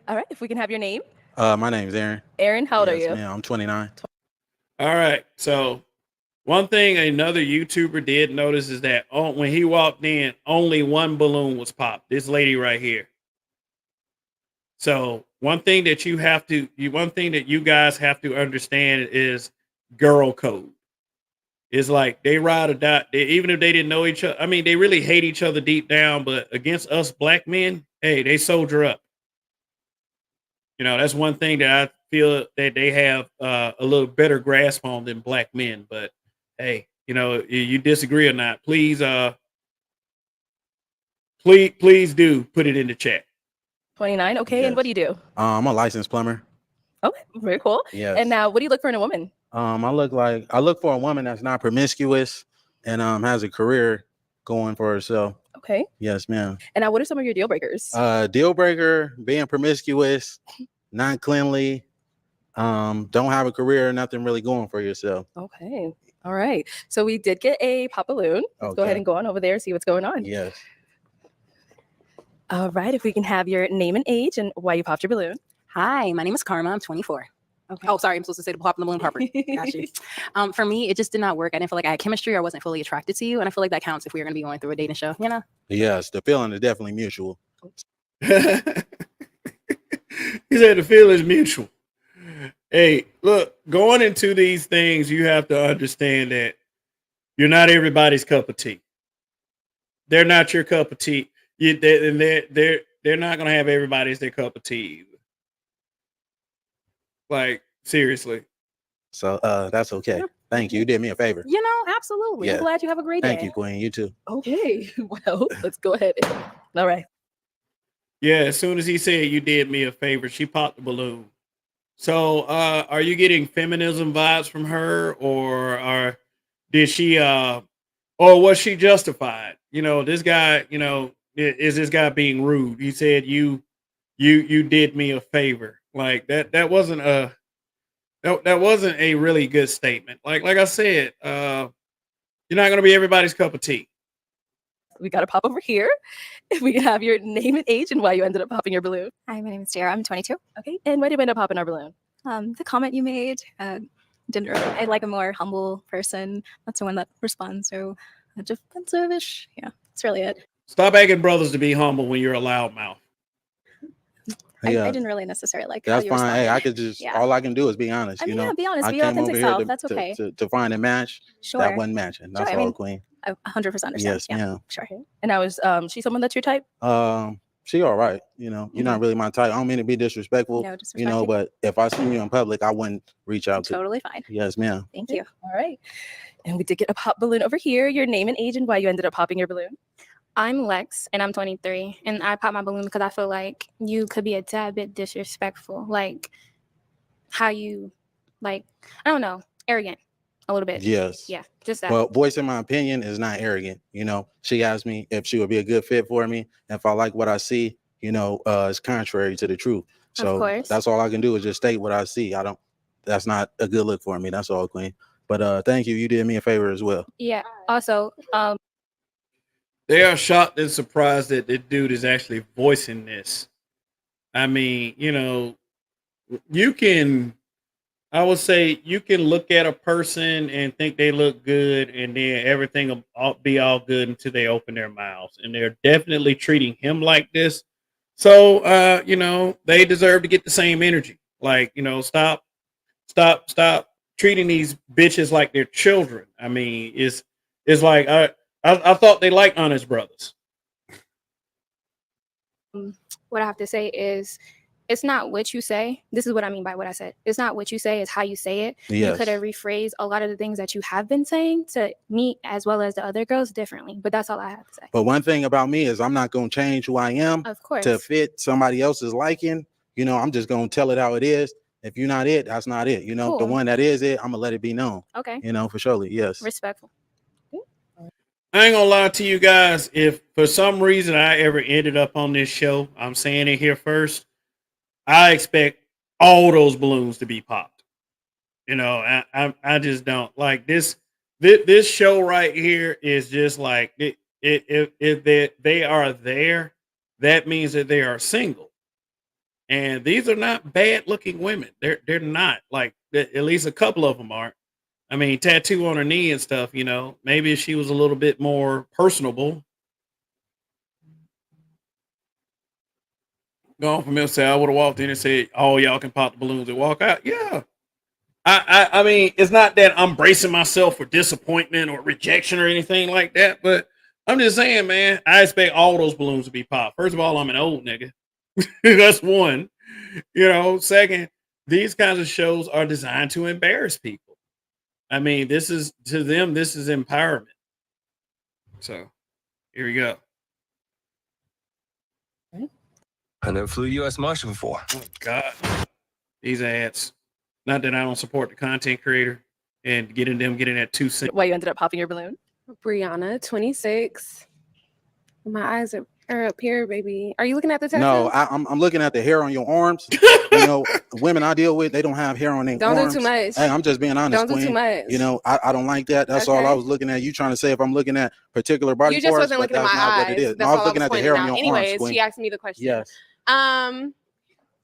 All right, if we can have your name. My name's Aaron. Aaron, how old are Yes, you? ma'am. I'm 29. All right. So one thing another YouTuber did notice is that when he walked in, only one balloon was popped. This lady right here. So one thing that you guys have to understand is girl code. It's like they ride or die. Even if they didn't know each other, I mean, they really hate each other deep down. But against us black men, hey, they soldier up. That's one thing that I feel that they have a little better grasp on than black men. But hey, you disagree or not, please do put it in the chat. 29, okay. Yes. And what do you do? I'm a licensed plumber. Okay, very cool. Yes. And now, what do you look for in a woman? I look for a woman that's not promiscuous and has a career going for herself. Okay. Yes, ma'am. And now, what are some of your deal breakers? Deal breaker, being promiscuous, not cleanly, don't have a career, nothing really going for yourself. Okay. All right. So we did get a pop balloon. Let's go ahead and go on over there, see what's going on. Yes. All right. If we can have your name and age and why you popped your balloon. Hi, my name is Karma. I'm 24. Okay. Oh, sorry. I'm supposed to say the pop in the balloon Harper. Got you. For me, it just did not work. I didn't feel like I had chemistry or wasn't fully attracted to you. And I feel like that counts if we are going to be going through a dating show, Yes, the feeling is definitely mutual. He said the feeling is mutual. Hey, look, going into these things, you have to understand that you're not everybody's cup of tea. They're not your cup of tea. They're not gonna have everybody as their cup of tea. Like seriously. So that's okay. Thank you. You did me a favor. Absolutely. Yeah. I'm glad you have a great day. Thank you, Queen. You too. Okay. Well, let's go ahead. All right. Yeah, as soon as he said you did me a favor, she popped the balloon. So are you getting feminism vibes from her, or did she or was she justified? This guy, is this guy being rude? He said you did me a favor. Like that wasn't That wasn't a really good statement. Like I said, you're not gonna be everybody's cup of tea. We got to pop over here. If we can have your name and age and why you ended up popping your balloon. Hi, my name is Sarah. I'm 22. Okay, and why did we end up popping our balloon? The comment you made, didn't really. I like a more humble person, not someone that responds so defensive-ish. Yeah, that's really it. Stop begging brothers to be humble when you're a loudmouth. I Yeah, didn't really necessarily like that's how you fine. Hey, I responded. could just Yeah. all I can do is be honest. I mean, You know, yeah, be honest, I be came authentic over here self. That's okay. to find a match Sure. that wasn't matching. That's Sure, I all, mean, Queen. I 100% understand. Yes, Yeah, ma'am. sure. And now is she someone that's your type? She all right. You know, you're not really my type. I don't mean to be disrespectful. No You know, disrespect. but if I see you in public, I wouldn't reach out to. Totally fine. Yes, ma'am. Thank you. All right. And we did get a pop balloon over here. Your name and age and why you ended up popping your balloon. I'm Lex and I'm 23 and I pop my balloon because I feel like you could be a tad bit disrespectful. Like how you I don't know, arrogant a little bit. Yes. Yeah, just that. Well, voicing my opinion is not arrogant. You know, she asked me if she would be a good fit for me. If I like what I see, you know, it's contrary to the truth. So course. that's all I can do is just state what I see. That's not a good look for me. That's all, Queen. But thank you. You did me a favor as well. Yeah. Also, They are shocked and surprised that the dude is actually voicing this. I mean, you know, I would say you can look at a person and think they look good, and then everything will be all good until they open their mouths. And they're definitely treating him like this. So, you know, they deserve to get the same energy. Like, you know, stop treating these bitches like they're children. I mean, it's like I thought they liked honest brothers. what I have to say is it's not what you say. This is what I mean by what I said. It's not what you say, it's how you say it. You Yes. could have rephrased a lot of the things that you have been saying to me as well as the other girls differently. But that's all I have to say. But one thing about me is I'm not going to change who I am Of course. to fit somebody else's liking. You know, I'm just going to tell it how it is. If you're not it, that's not it. You know, the Cool. one that is it, I'm going to let it be known. Okay. You know, for surely. Yes. Respectful. I ain't gonna lie to you guys. If for some reason I ever ended up on this show, I'm saying it here first. I expect all those balloons to be popped. You know, I just don't like this. This show right here is just like if they are there, that means that they are single. And these are not bad looking women. They're not like at least a couple of them aren't. I mean, tattoo on her knee and stuff, you know. Maybe if she was a little bit more personable. Gone from here, say I would have walked in and said, "Oh, y'all can pop the balloons and walk out." Yeah. I mean, it's not that I'm bracing myself for disappointment or rejection or anything like that, but I'm just saying, man, I expect all those balloons to be popped. First of all, I'm an old nigga. That's one. You know, second, these kinds of shows are designed to embarrass people. I mean, this is to them, this is empowerment. So here we go. I never flew U.S. Marshal before. Oh God, these ads. Not that I don't support the content creator and getting that 2 cents. Why you ended up popping your balloon? Brianna, 26. My eyes are up here, baby. Are you looking at the tattoo? No, I'm looking at the hair on your arms. You know, women I deal with, they don't have hair on their Don't arms. do too much. Hey, I'm just being honest. Don't do too Queen. much. You know, I don't like that. That's all I was looking at. You trying to say if I'm looking at particular body You just parts, wasn't but looking at that's my not eyes. what it is. That's No, I was all looking at the pointing hair on out. your arms. Anyways, Queen. she asked me the question. Yes.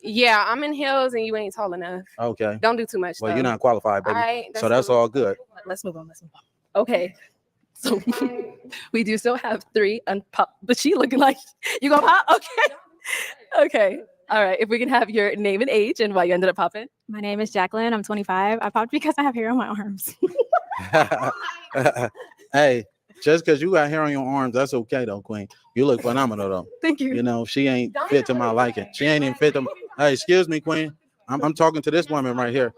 Yeah, I'm in heels and you ain't tall enough. Okay. Don't do too much. Well, though. you're not qualified, baby. All right, So that's all good. Let's move on. Okay. So we do still have 3 unpop, but she looking like you gonna pop? Okay. Okay. All right. If we can have your name and age and why you ended up popping. My name is Jacqueline. I'm 25. I popped because I have hair on my arms. Hey, just because you got hair on your arms, that's okay though, Queen. You look phenomenal though. Thank you. You know, she ain't fit to my liking. She ain't even fit to. Hey, excuse me, Queen. I'm talking to this woman right here.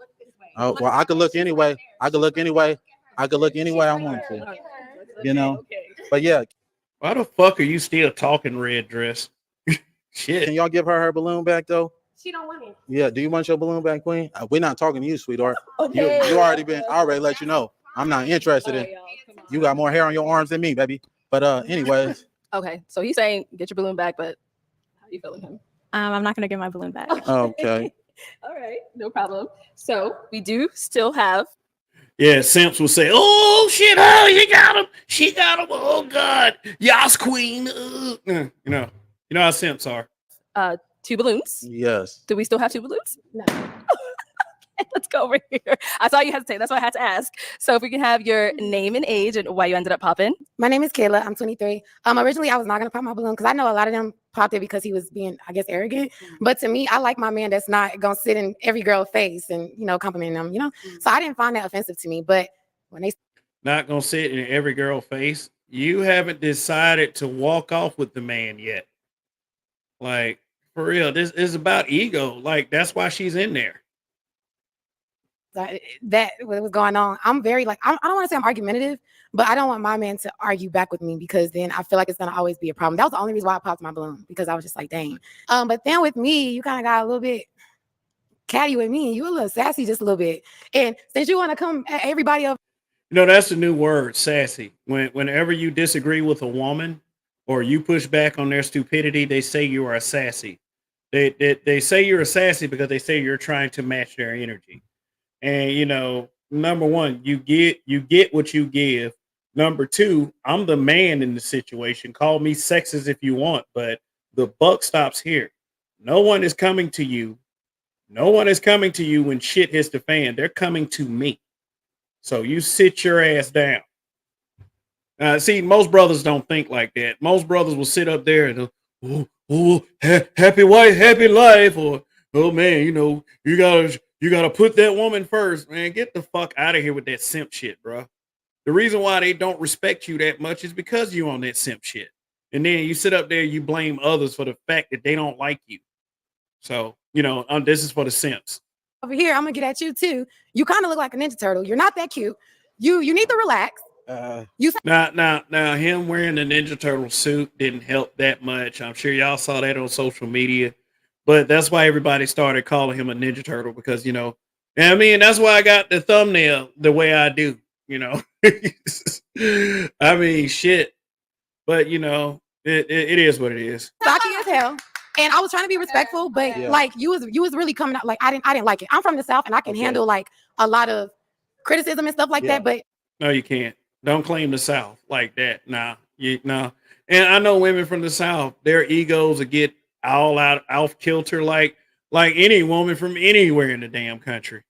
Oh, well, I could look anyway. I could look anyway I want to. You know, but yeah. Why the fuck are you still talking, red dress? Shit. Can y'all give her balloon back though? She don't want it. Yeah. Do you want your balloon back, Queen? We're not talking to you, sweetheart. Okay. You already been. I already let you know. I'm not interested in. You got more hair on your arms than me, baby. But anyways. Okay. So he's saying get your balloon back, but how you feeling him? I'm not gonna get my balloon back. Okay. All right, no problem. So we do still have. Yeah, simps will say, "Oh shit, oh you got him, she got him. Oh god, yas queen." You know how simps are. 2 balloons. Yes. Do we still have 2 balloons? No. Let's go over here. I saw you hesitate. That's why I had to ask. So if we can have your name and age and why you ended up popping. My name is Kayla. I'm 23. Originally I was not gonna pop my balloon because I know a lot of them popped it because he was being, I guess, arrogant. But to me, I like my man that's not gonna sit in every girl's face and compliment them. So I didn't find that offensive to me. But when they Not gonna sit in every girl face. You haven't decided to walk off with the man yet. Like for real, this is about ego. Like that's why she's in there. that what was going on, I'm very like I don't want to say I'm argumentative, but I don't want my man to argue back with me because then I feel like it's gonna always be a problem. That was the only reason why I popped my balloon because I was just like, dang. But then with me, you kind of got a little bit catty with me. You a little sassy just a little bit, and since you want to come at everybody up. That's the new word, sassy. Whenever you disagree with a woman or you push back on their stupidity, they say you are a sassy. They say you're a sassy because they say you're trying to match their energy. And number one, you get what you give. Number two, I'm the man in the situation. Call me sexist if you want, but the buck stops here. No one is coming to you. No one is coming to you when shit hits the fan. They're coming to me. So you sit your ass down. See, most brothers don't think like that. Most brothers will sit up there and happy wife, happy life, or oh man, you gotta put that woman first, man. Get the fuck out of here with that simp shit, bro. The reason why they don't respect you that much is because you on that simp shit, and then you sit up there, you blame others for the fact that they don't like you. So this is for the simps. Over here, I'm gonna get at you too. You kind of look like a Ninja Turtle. You're not that cute. You need to relax. Now, him wearing the Ninja Turtle suit didn't help that much. I'm sure y'all saw that on social media, but that's why everybody started calling him a Ninja Turtle because and I mean that's why I got the thumbnail the way I do. I mean shit, but it is what it is. Stocky as hell. And I was trying to be respectful, but like you was really coming out like I didn't like it. I'm from the South and I can handle like a lot of criticism and stuff like that. But no, you can't. Don't claim the South like that. Nah. And I know women from the South, their egos will get all out off kilter like any woman from anywhere in the damn country.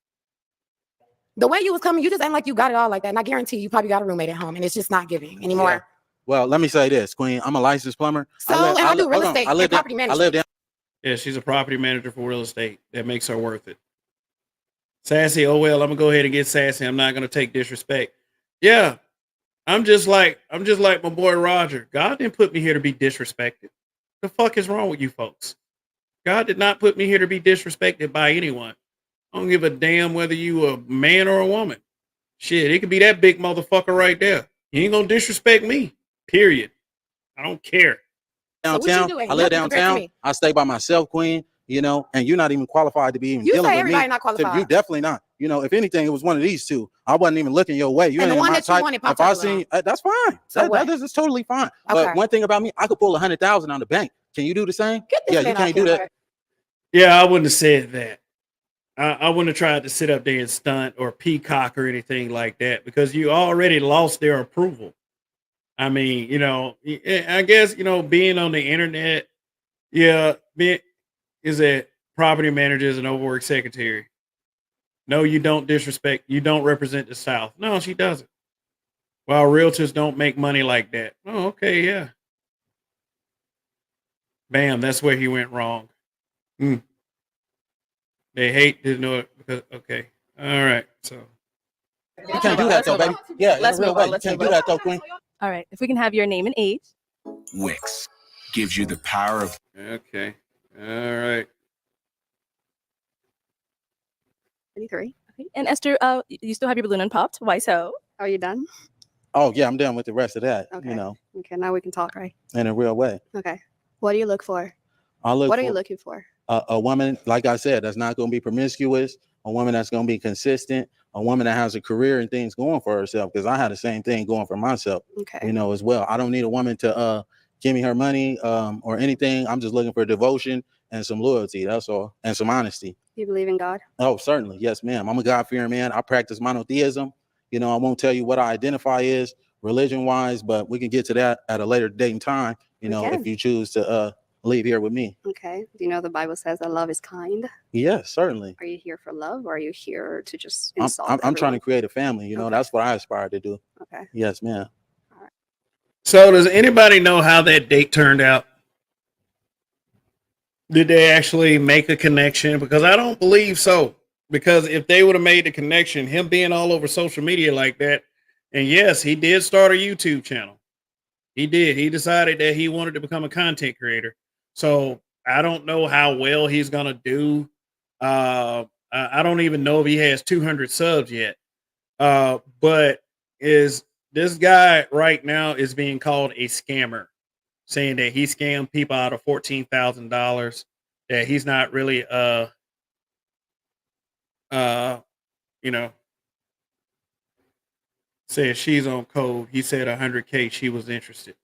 The way you was coming, you just ain't like you got it all like that. And I guarantee you probably got a roommate at home and it's just not giving anymore. Yeah. Well, let me say this, Queen. I'm a licensed plumber. So I do real estate and property management. I live down. Yeah, she's a property manager for real estate. That makes her worth it. Sassy, oh well, I'm gonna go ahead and get sassy. I'm not gonna take disrespect. Yeah, I'm just like my boy Roger. God didn't put me here to be disrespected. The fuck is wrong with you folks? God did not put me here to be disrespected by anyone. I don't give a damn whether you a man or a woman. Shit, it could be that big motherfucker right there. You ain't gonna disrespect me. Period. I don't care. Downtown. I live downtown. I stay by myself, Queen. And you're not even qualified to be even dealing with me. Not qualified. You definitely not. If anything, it was one of these two. I wasn't even looking your way. You and ain't the one my that type. You wanted, if I seen, that's fine. So that is totally fine. Okay. But one thing about me, I could pull 100,000 on the bank. Can you do the same? Yeah, you can't do that. Yeah, I wouldn't have said that. I wouldn't have tried to sit up there and stunt or peacock or anything like that because you already lost their approval. I mean, I guess, being on the internet, is a property manager is an overworked secretary. No, you don't disrespect. You don't represent the South. No, she doesn't. Well, realtors don't make money like that. Oh, okay, yeah. Bam, that's where he went wrong. They hate to know it because, okay. All right, so. You can't do that though, baby. Yeah, Let's in a real move on. way. You can't do that though, Queen. All right, if we can have your name and age. Wix gives you the power of. Okay. All right. 23. Okay. And Esther, you still have your balloon unpopped. Why so? Are you done? Oh yeah, I'm done with the rest of that. Okay. Okay, now we can talk, right? In a real way. Okay. What do you look for? What are you looking for? A woman, like I said, that's not going to be promiscuous. A woman that's going to be consistent. A woman that has a career and things going for herself. Because I had the same thing going for myself. Okay. As well. I don't need a woman to give me her money or anything. I'm just looking for devotion and some loyalty. That's all, and some honesty. You believe in God? Oh, certainly. Yes, ma'am. I'm a God-fearing man. I practice monotheism. You know, I won't tell you what I identify as religion-wise, but we can get to that at a later date and time, you We know, if can. you choose to leave here with me. Okay. Do you know the Bible says that love is kind? Yes, certainly. Are you here for love, or are you here to just I'm, insult I'm, I'm trying to everyone? create a family. You know, Okay. that's what I aspire to do. Okay. Yes, ma'am. So does anybody know how that date turned out? Did they actually make a connection? Because I don't believe so. Because if they would have made the connection, him being all over social media like that, and yes, he did start a YouTube channel. He did. He decided that he wanted to become a content creator. So I don't know how well he's gonna do. I don't even know if he has 200 subs yet. But is this guy right now is being called a scammer, saying that he scammed people out of $14,000. That he's not really uh you know said she's on code. He said 100K. She was interested.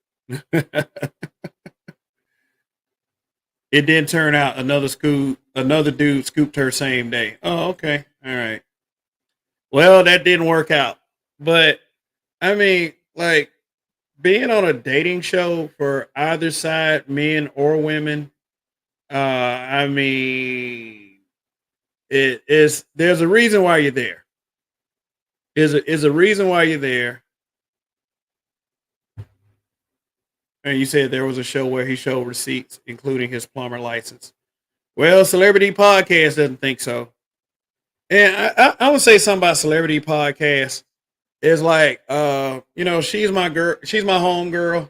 It did turn out another dude scooped her same day. Oh, okay. All right. Well, that didn't work out. But I mean, like being on a dating show for either side, men or women, I mean, it is there's a reason why you're there. Is a reason why you're there. And you said there was a show where he showed receipts, including his plumber license. Well, Celebrity Podcast doesn't think so. And I would say something about Celebrity Podcast is like, she's my girl, she's my home girl.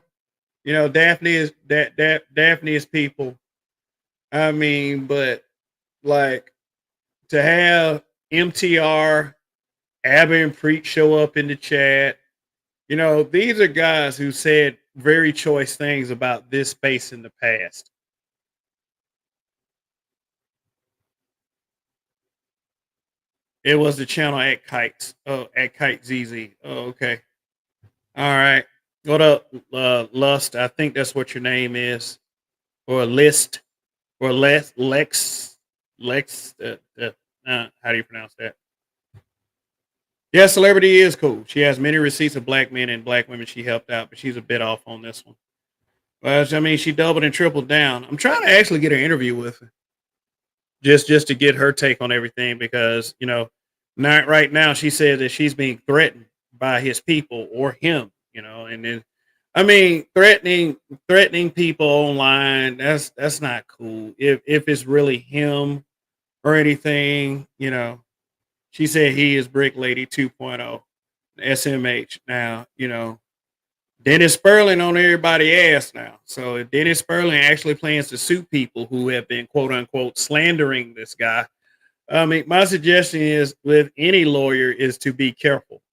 You know, Daphne is Daphne is people. I mean, but like to have MTR, Abba and Preach show up in the chat. You know, these are guys who said very choice things about this space in the past. It was the channel at Kites. Oh, at Kite ZZ. Oh, okay. All right. What up, Lust? I think that's what your name is. Or List. Or Lex. How do you pronounce that? Yeah, Celebrity is cool. She has many receipts of black men and black women she helped out, but she's a bit off on this one. Well, I mean, she doubled and tripled down. I'm trying to actually get an interview with her, just to get her take on everything, because not right now she said that she's being threatened by his people or him. And then I mean, threatening people online, that's not cool. If it's really him or anything. She said he is Brick Lady 2.0, SMH. Now, Dennis Sperling on everybody's ass now. So if Dennis Sperling actually plans to sue people who have been quote unquote slandering this guy, I mean, my suggestion is with any lawyer is to be careful.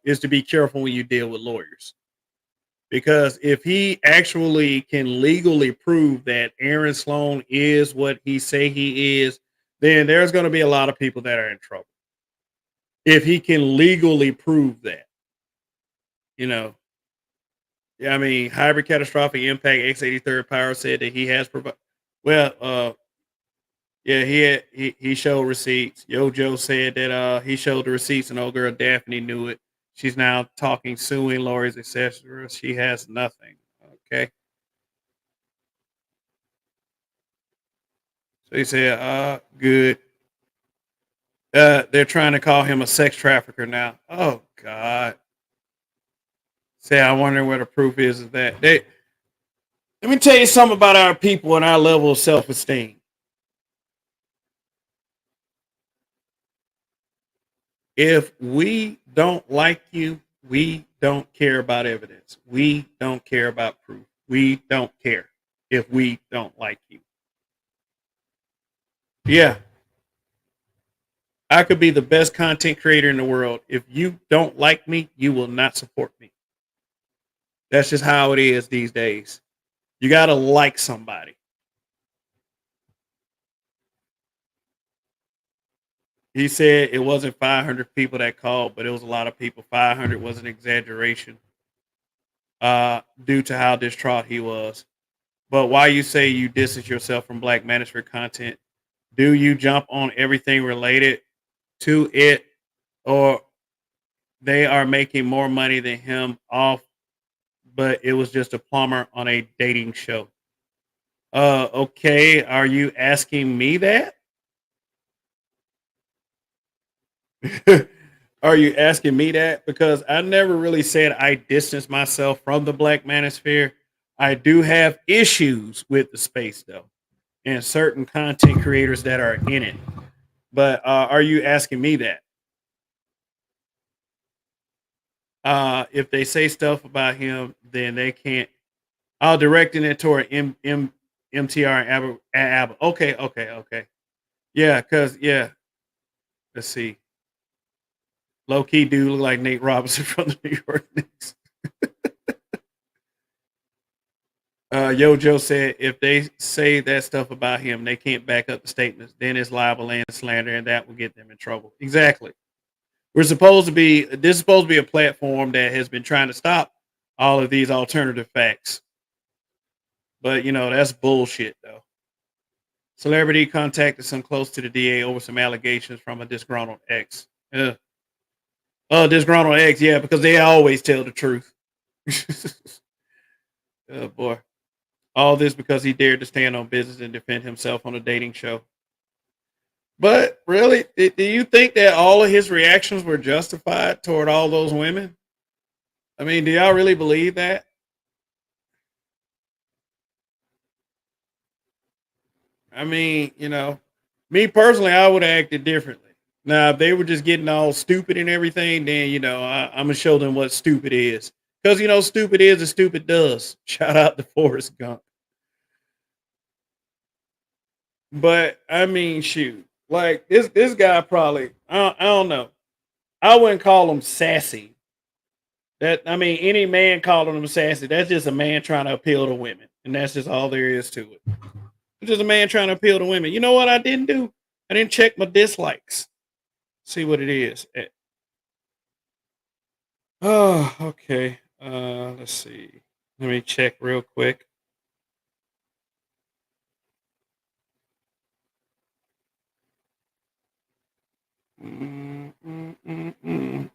Is to be careful when you deal with lawyers. Because if he actually can legally prove that Aaron Sloan is what he say he is, then there's going to be a lot of people that are in trouble. If he can legally prove that, yeah, I mean, hybrid catastrophic impact X83rd Power said that he has provided. Well, yeah, he showed receipts. Yojo said that he showed the receipts, and old girl Daphne knew it. She's now talking, suing lawyers, etc. She has nothing. Okay. So he said, good. They're trying to call him a sex trafficker now. Oh God. Say, I wonder where the proof is of that. Let me tell you something about our people and our level of self-esteem. If we don't like you, we don't care about evidence. We don't care about proof. We don't care if we don't like you. Yeah. I could be the best content creator in the world. If you don't like me, you will not support me. That's just how it is these days. You got to like somebody. He said it wasn't 500 people that called, but it was a lot of people. 500 was an exaggeration due to how distraught he was. But why you say you distance yourself from black manosphere content do you jump on everything related to it, or they are making more money than him off, but it was just a plumber on a dating show? Okay. Are you asking me that? Are you asking me that? Because I never really said I distance myself from the black manosphere. I do have issues with the space though, and certain content creators that are in it. But are you asking me that? If they say stuff about him, then they can't. I'll directing it toward MTR and Abba. Okay, okay, okay. Yeah, cause yeah. Let's see. Low key dude look like Nate Robinson from the New York Knicks. Yojo said if they say that stuff about him, they can't back up the statements. Then it's libel and slander, and that will get them in trouble. Exactly. This is supposed to be a platform that has been trying to stop all of these alternative facts. But that's bullshit though. Celebrity contacted some close to the DA over some allegations from a disgruntled ex. Disgruntled ex, yeah, because they always tell the truth. Oh boy. All this because he dared to stand on business and defend himself on a dating show. But really, do you think that all of his reactions were justified toward all those women? I mean, do y'all really believe that? I mean, me personally, I would have acted differently. Now, if they were just getting all stupid and everything, then I'm gonna show them what stupid is. Because stupid is and stupid does. Shout out to Forrest Gump. But I mean, shoot, like this guy probably I don't know. I wouldn't call him sassy. That I mean, any man calling him sassy, that's just a man trying to appeal to women, and that's just all there is to it. It's just a man trying to appeal to women. You know what I didn't do? I didn't check my dislikes. See what it is. Oh, okay. Let's see. Let me check real quick.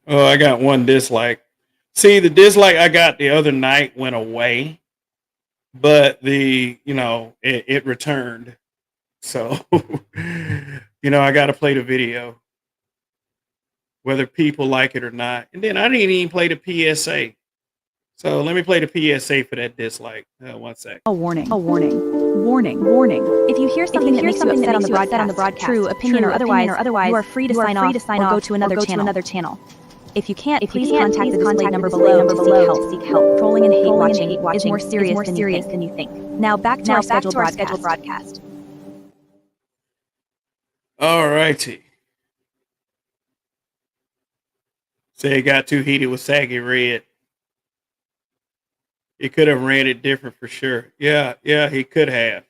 Oh, I got one dislike. See, the dislike I got the other night went away, but it returned. So, I got to play the video, whether people like it or not. And then I didn't even play the PSA. So let me play the PSA for that dislike. 1 sec. A warning. A warning. Warning. Warning. If you hear something that makes you upset on the broadcast, true opinion or otherwise, you are free to sign off or go to another channel. If you can't, please contact the displayed number below to seek help. Trolling and hate watching is more serious than you think. Now back to our scheduled broadcast. All righty. Say it got too heated with Saggy Red. He could have ran it different for sure. Yeah, he could have.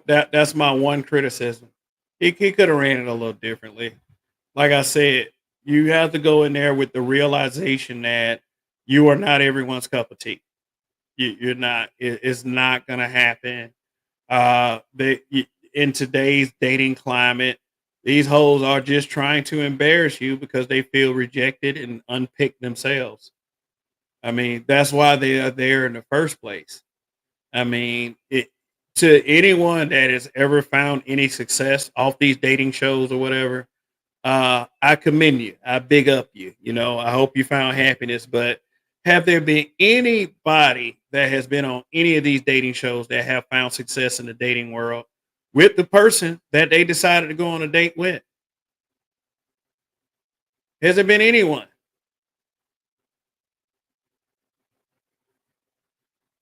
That's my one criticism. He could have ran it a little differently. Like I said, you have to go in there with the realization that you are not everyone's cup of tea. You're not. It's not going to happen. In today's dating climate, these hoes are just trying to embarrass you because they feel rejected and unpicked themselves. I mean, that's why they are there in the first place. I mean, to anyone that has ever found any success off these dating shows or whatever, I commend you. I big up you. I hope you found happiness. But have there been anybody that has been on any of these dating shows that have found success in the dating world with the person that they decided to go on a date with? Has there been anyone?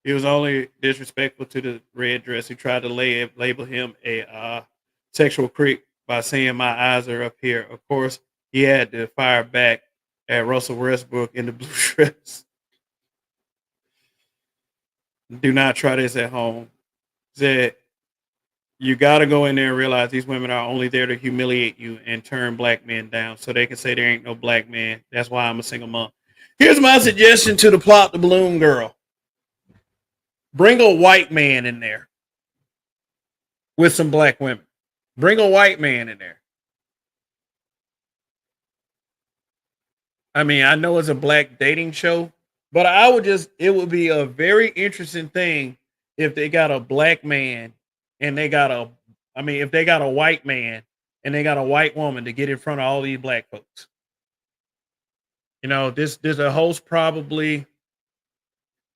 He was only disrespectful to the red dress who tried to label him a sexual creep by saying my eyes are up here. Of course, he had to fire back at Russell Westbrook in the blue dress. Do not try this at home. Said you got to go in there and realize these women are only there to humiliate you and turn black men down so they can say there ain't no black man. That's why I'm a single mom. Here's my suggestion to the plot the balloon girl. Bring a white man in there with some black women. Bring a white man in there. I mean, I know it's a black dating show, but it would be a very interesting thing if they got a black man and if they got a white man and they got a white woman to get in front of all these black folks. You know, this there's a host probably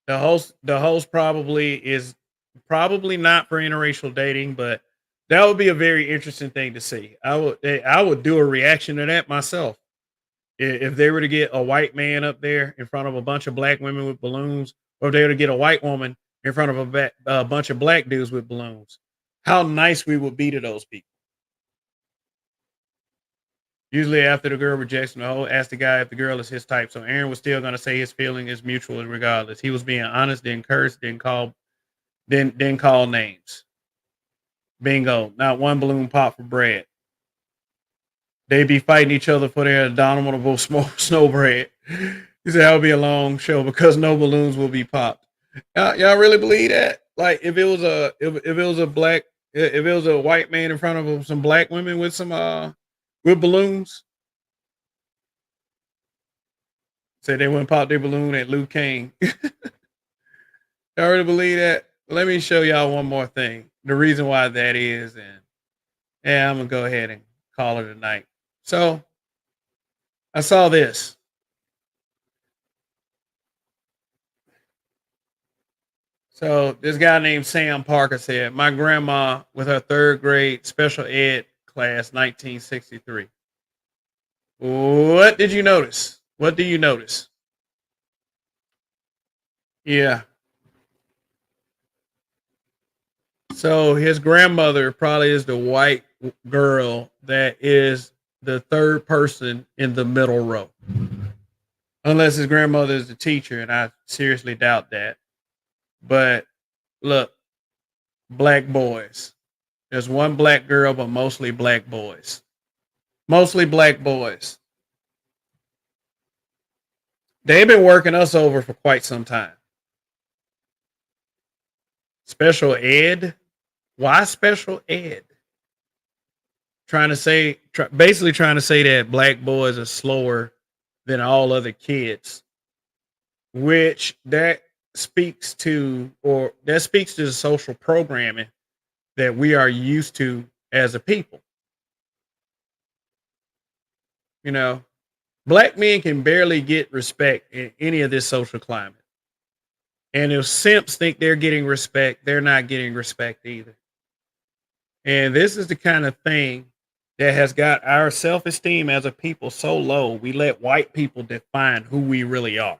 the host probably is probably not for interracial dating, but that would be a very interesting thing to see. I would do a reaction to that myself. If they were to get a white man up there in front of a bunch of black women with balloons, or if they were to get a white woman in front of a bunch of black dudes with balloons, how nice we would be to those people. Usually, after the girl rejects the whole, ask the guy if the girl is his type. So Aaron was still going to say his feeling is mutual regardless. He was being honest, didn't curse, didn't call names. Bingo. Not one balloon pop for Brad. They be fighting each other for their abominable snow bread. He said that would be a long show because no balloons will be popped. Y'all really believe that? Like if it was a white man in front of some black women with some with balloons, said they wouldn't pop their balloon at Luke Kane. Y'all really believe that? Let me show y'all one more thing. The reason why that is, and yeah, I'm gonna go ahead and call it a night. So I saw this. So this guy named Sam Parker said, "My grandma with her third grade special ed class, 1963." What did you notice? What do you notice? Yeah. So his grandmother probably is the white girl that is the third person in the middle row. Unless his grandmother is the teacher, and I seriously doubt that. But look, black boys. There's one black girl, but mostly black boys. Mostly black boys. They've been working us over for quite some time. Special ed? Why special ed? Basically trying to say that black boys are slower than all other kids, which speaks to the social programming that we are used to as a people. You know, black men can barely get respect in any of this social climate. And if simps think they're getting respect, they're not getting respect either. And this is the kind of thing that has got our self-esteem as a people so low, we let white people define who we really are.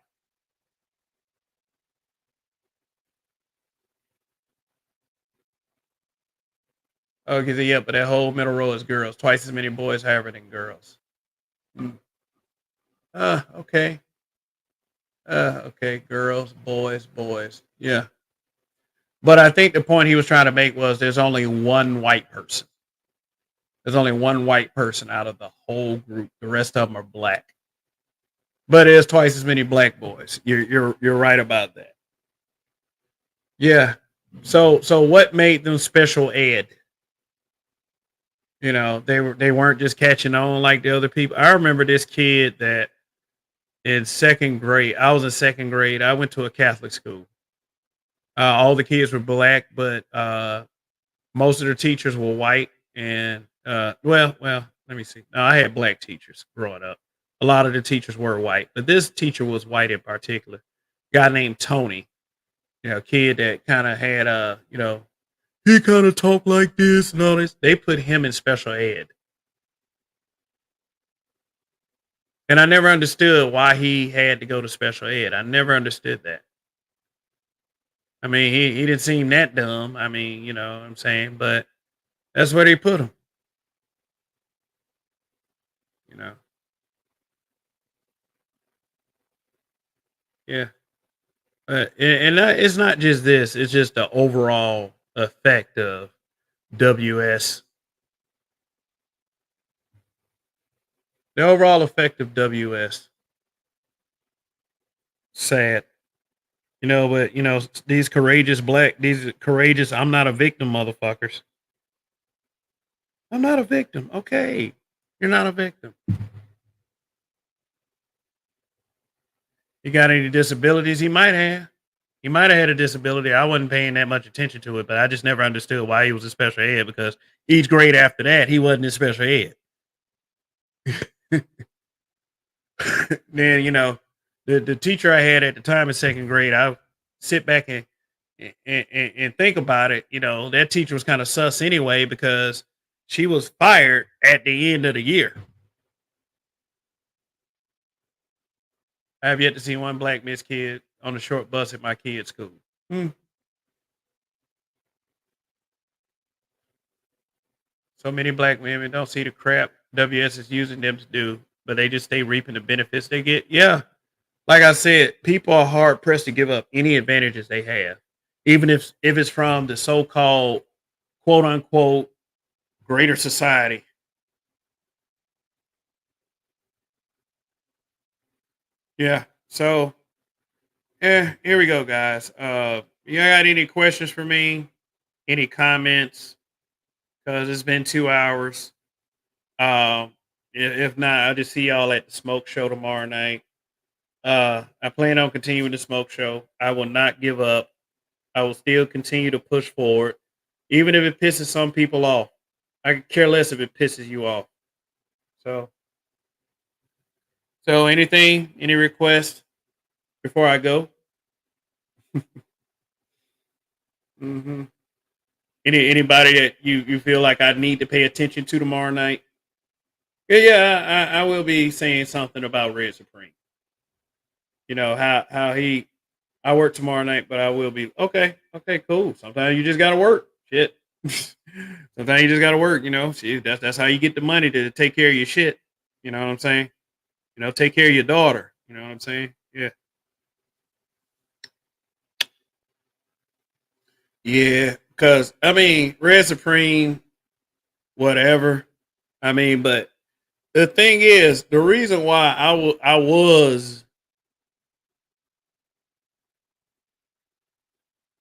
Okay, yeah, but that whole middle row is girls. Twice as many boys, however, than girls. Okay. Okay, girls, boys, boys. Yeah. But I think the point he was trying to make was there's only one white person. There's only one white person out of the whole group. The rest of them are black. But there's twice as many black boys. You're right about that. Yeah. So what made them special ed? You know, they weren't just catching on like the other people. I remember this kid that in second grade. I was in second grade. I went to a Catholic school. All the kids were black, but most of the teachers were white. And let me see. No, I had black teachers growing up. A lot of the teachers were white, but this teacher was white in particular. Guy named Tony. You know, kid that kind of had he kind of talked like this and all this. They put him in special ed. And I never understood why he had to go to special ed. I never understood that. I mean, he didn't seem that dumb. I mean, you know what I'm saying? But that's where they put him, you know. Yeah. It's not just this, it's just the overall effect of WS. The overall effect of WS. Sad. You know, but these courageous I'm not a victim motherfuckers. I'm not a victim. Okay. You're not a victim. You got any disabilities? He might have. He might have had a disability. I wasn't paying that much attention to it, but I just never understood why he was a special ed because each grade after that, he wasn't in special ed. Then, the teacher I had at the time in second grade, I sit back and think about it. That teacher was kind of sus anyway because she was fired at the end of the year. I have yet to see one black Miss kid on the short bus at my kid's school. Hmm. So many black women don't see the crap WS is using them to do, but they just stay reaping the benefits they get. Yeah. Like I said, people are hard pressed to give up any advantages they have, even if it's from the so-called quote unquote greater society. Yeah. So yeah, here we go, guys. You got any questions for me? Any comments? Because it's been 2 hours. If not, I'll just see y'all at the smoke show tomorrow night. I plan on continuing the smoke show. I will not give up. I will still continue to push forward, even if it pisses some people off. I could care less if it pisses you off. So, anything, any requests before I go? hmm Anybody that you feel like I need to pay attention to tomorrow night? Yeah, I will be saying something about Red Supreme. How he. I work tomorrow night, but I will be okay. Okay, cool. Sometimes you just gotta work. Shit. Sometimes you just gotta work. See, that's how you get the money to take care of your shit. You know what I'm saying? Take care of your daughter. You know what I'm saying? Yeah. Yeah. Because I mean, Red Supreme, whatever. I mean, but the thing is, the reason why I was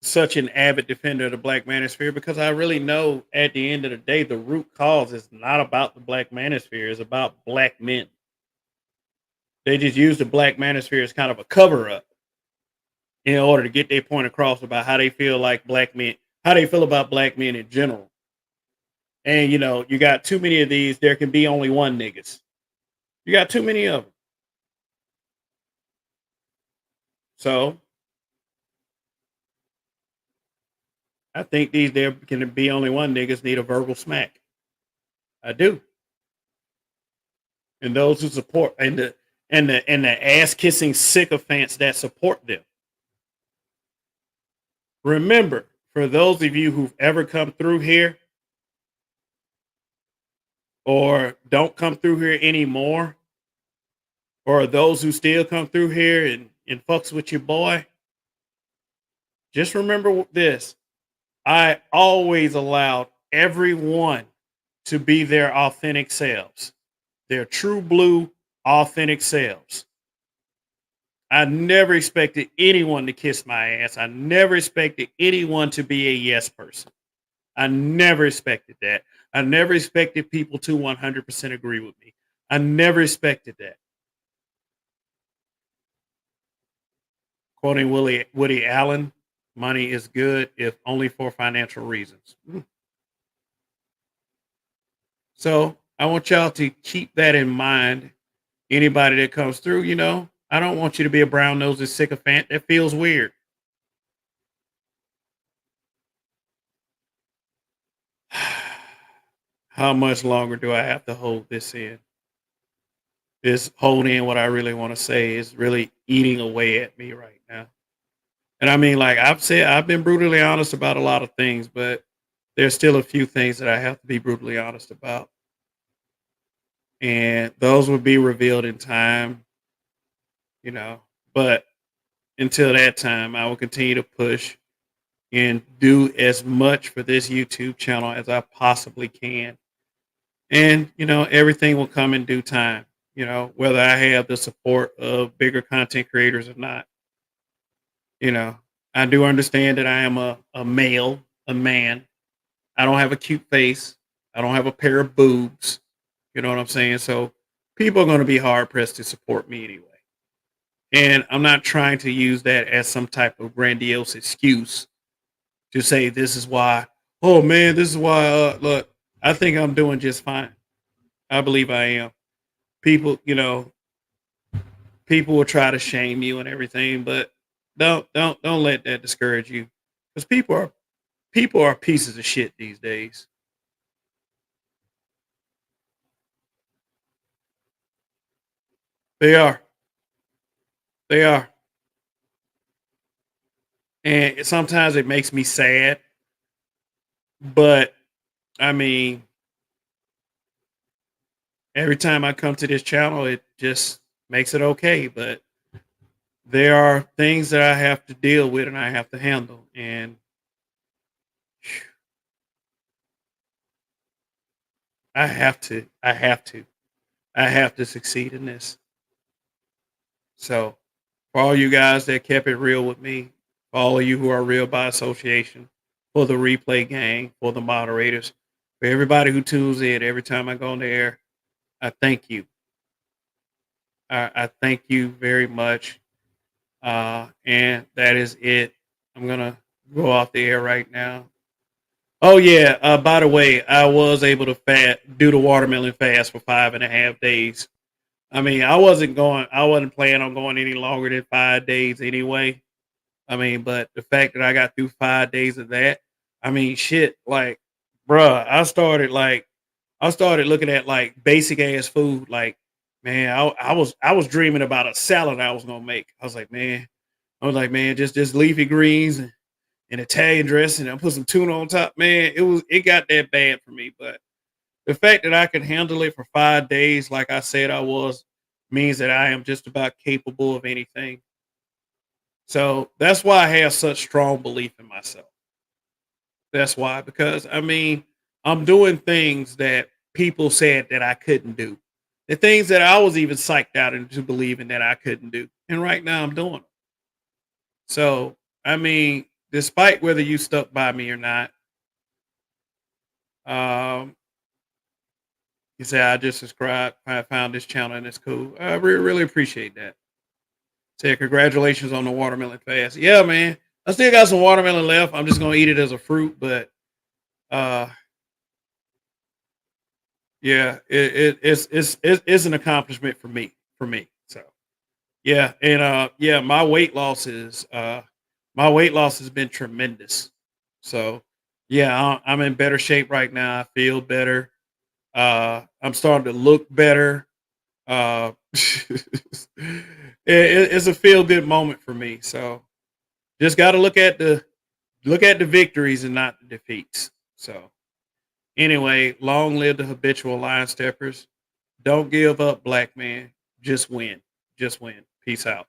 such an avid defender of the black manosphere because I really know at the end of the day, the root cause is not about the black manosphere, it's about black men. They just use the black manosphere as kind of a cover up in order to get their point across about how they feel like black men, how they feel about black men in general. And you got too many of these, there can be only one niggas. You got too many of them. So I think these there can be only one niggas need a verbal smack. I do. And those who support and the ass kissing sycophants that support them. Remember, for those of you who've ever come through here or don't come through here anymore, or those who still come through here and fucks with your boy, just remember this. I always allowed everyone to be their authentic selves, their true blue authentic selves. I never expected anyone to kiss my ass. I never expected anyone to be a yes person. I never expected that. I never expected people to 100% agree with me. I never expected that. Quoting Woody Allen, money is good if only for financial reasons. So I want y'all to keep that in mind. Anybody that comes through, I don't want you to be a brown nosed sycophant. That feels weird. How much longer do I have to hold this in? This hold in what I really want to say is really eating away at me right now. And I mean, like I've said, I've been brutally honest about a lot of things, but there's still a few things that I have to be brutally honest about. And those will be revealed in time, you know. But until that time, I will continue to push and do as much for this YouTube channel as I possibly can. And, everything will come in due time, whether I have the support of bigger content creators or not. I do understand that I am a male, a man. I don't have a cute face. I don't have a pair of boobs. You know what I'm saying? So people are going to be hard pressed to support me anyway. And I'm not trying to use that as some type of grandiose excuse to say this is why. Oh man, this is why. Look, I think I'm doing just fine. I believe I am. People, people will try to shame you and everything, but don't let that discourage you, because people are pieces of shit these days. They are. They are. And sometimes it makes me sad, but I mean, every time I come to this channel, it just makes it okay. But there are things that I have to deal with and I have to handle. And I have to, I have to, I have to succeed in this. So, for all you guys that kept it real with me, for all of you who are real by association, for the replay gang, for the moderators, for everybody who tunes in every time I go on the air, I thank you. I thank you very much. And that is it. I'm gonna go off the air right now. Oh yeah. By the way, I was able to do the watermelon fast for 5.5 days. I mean, I wasn't planning on going any longer than 5 days anyway. I mean, but the fact that I got through 5 days of that, I mean, shit, like, bruh, I started looking at like basic ass food. Like, man, I was dreaming about a salad I was gonna make. I was like, man, just leafy greens and Italian dressing and put some tuna on top. Man, it got that bad for me. But the fact that I can handle it for 5 days, like I said I was, means that I am just about capable of anything. So that's why I have such strong belief in myself. That's why, because I mean, I'm doing things that people said that I couldn't do. The things that I was even psyched out into believing that I couldn't do. And right now I'm doing them. So, I mean, despite whether you stuck by me or not, um, you say I just subscribed, I found this channel and it's cool. I really appreciate that. Say congratulations on the watermelon fast. Yeah, man. I still got some watermelon left. I'm just gonna eat it as a fruit, but uh yeah, it's an accomplishment for me. For me. So yeah, and yeah, my weight loss has been tremendous. So yeah, I'm in better shape right now. I feel better. I'm starting to look better. It's a feel good moment for me. So just got to look at the victories and not the defeats. So anyway, long live the habitual line steppers. Don't give up, black man. Just win. Just win. Peace out.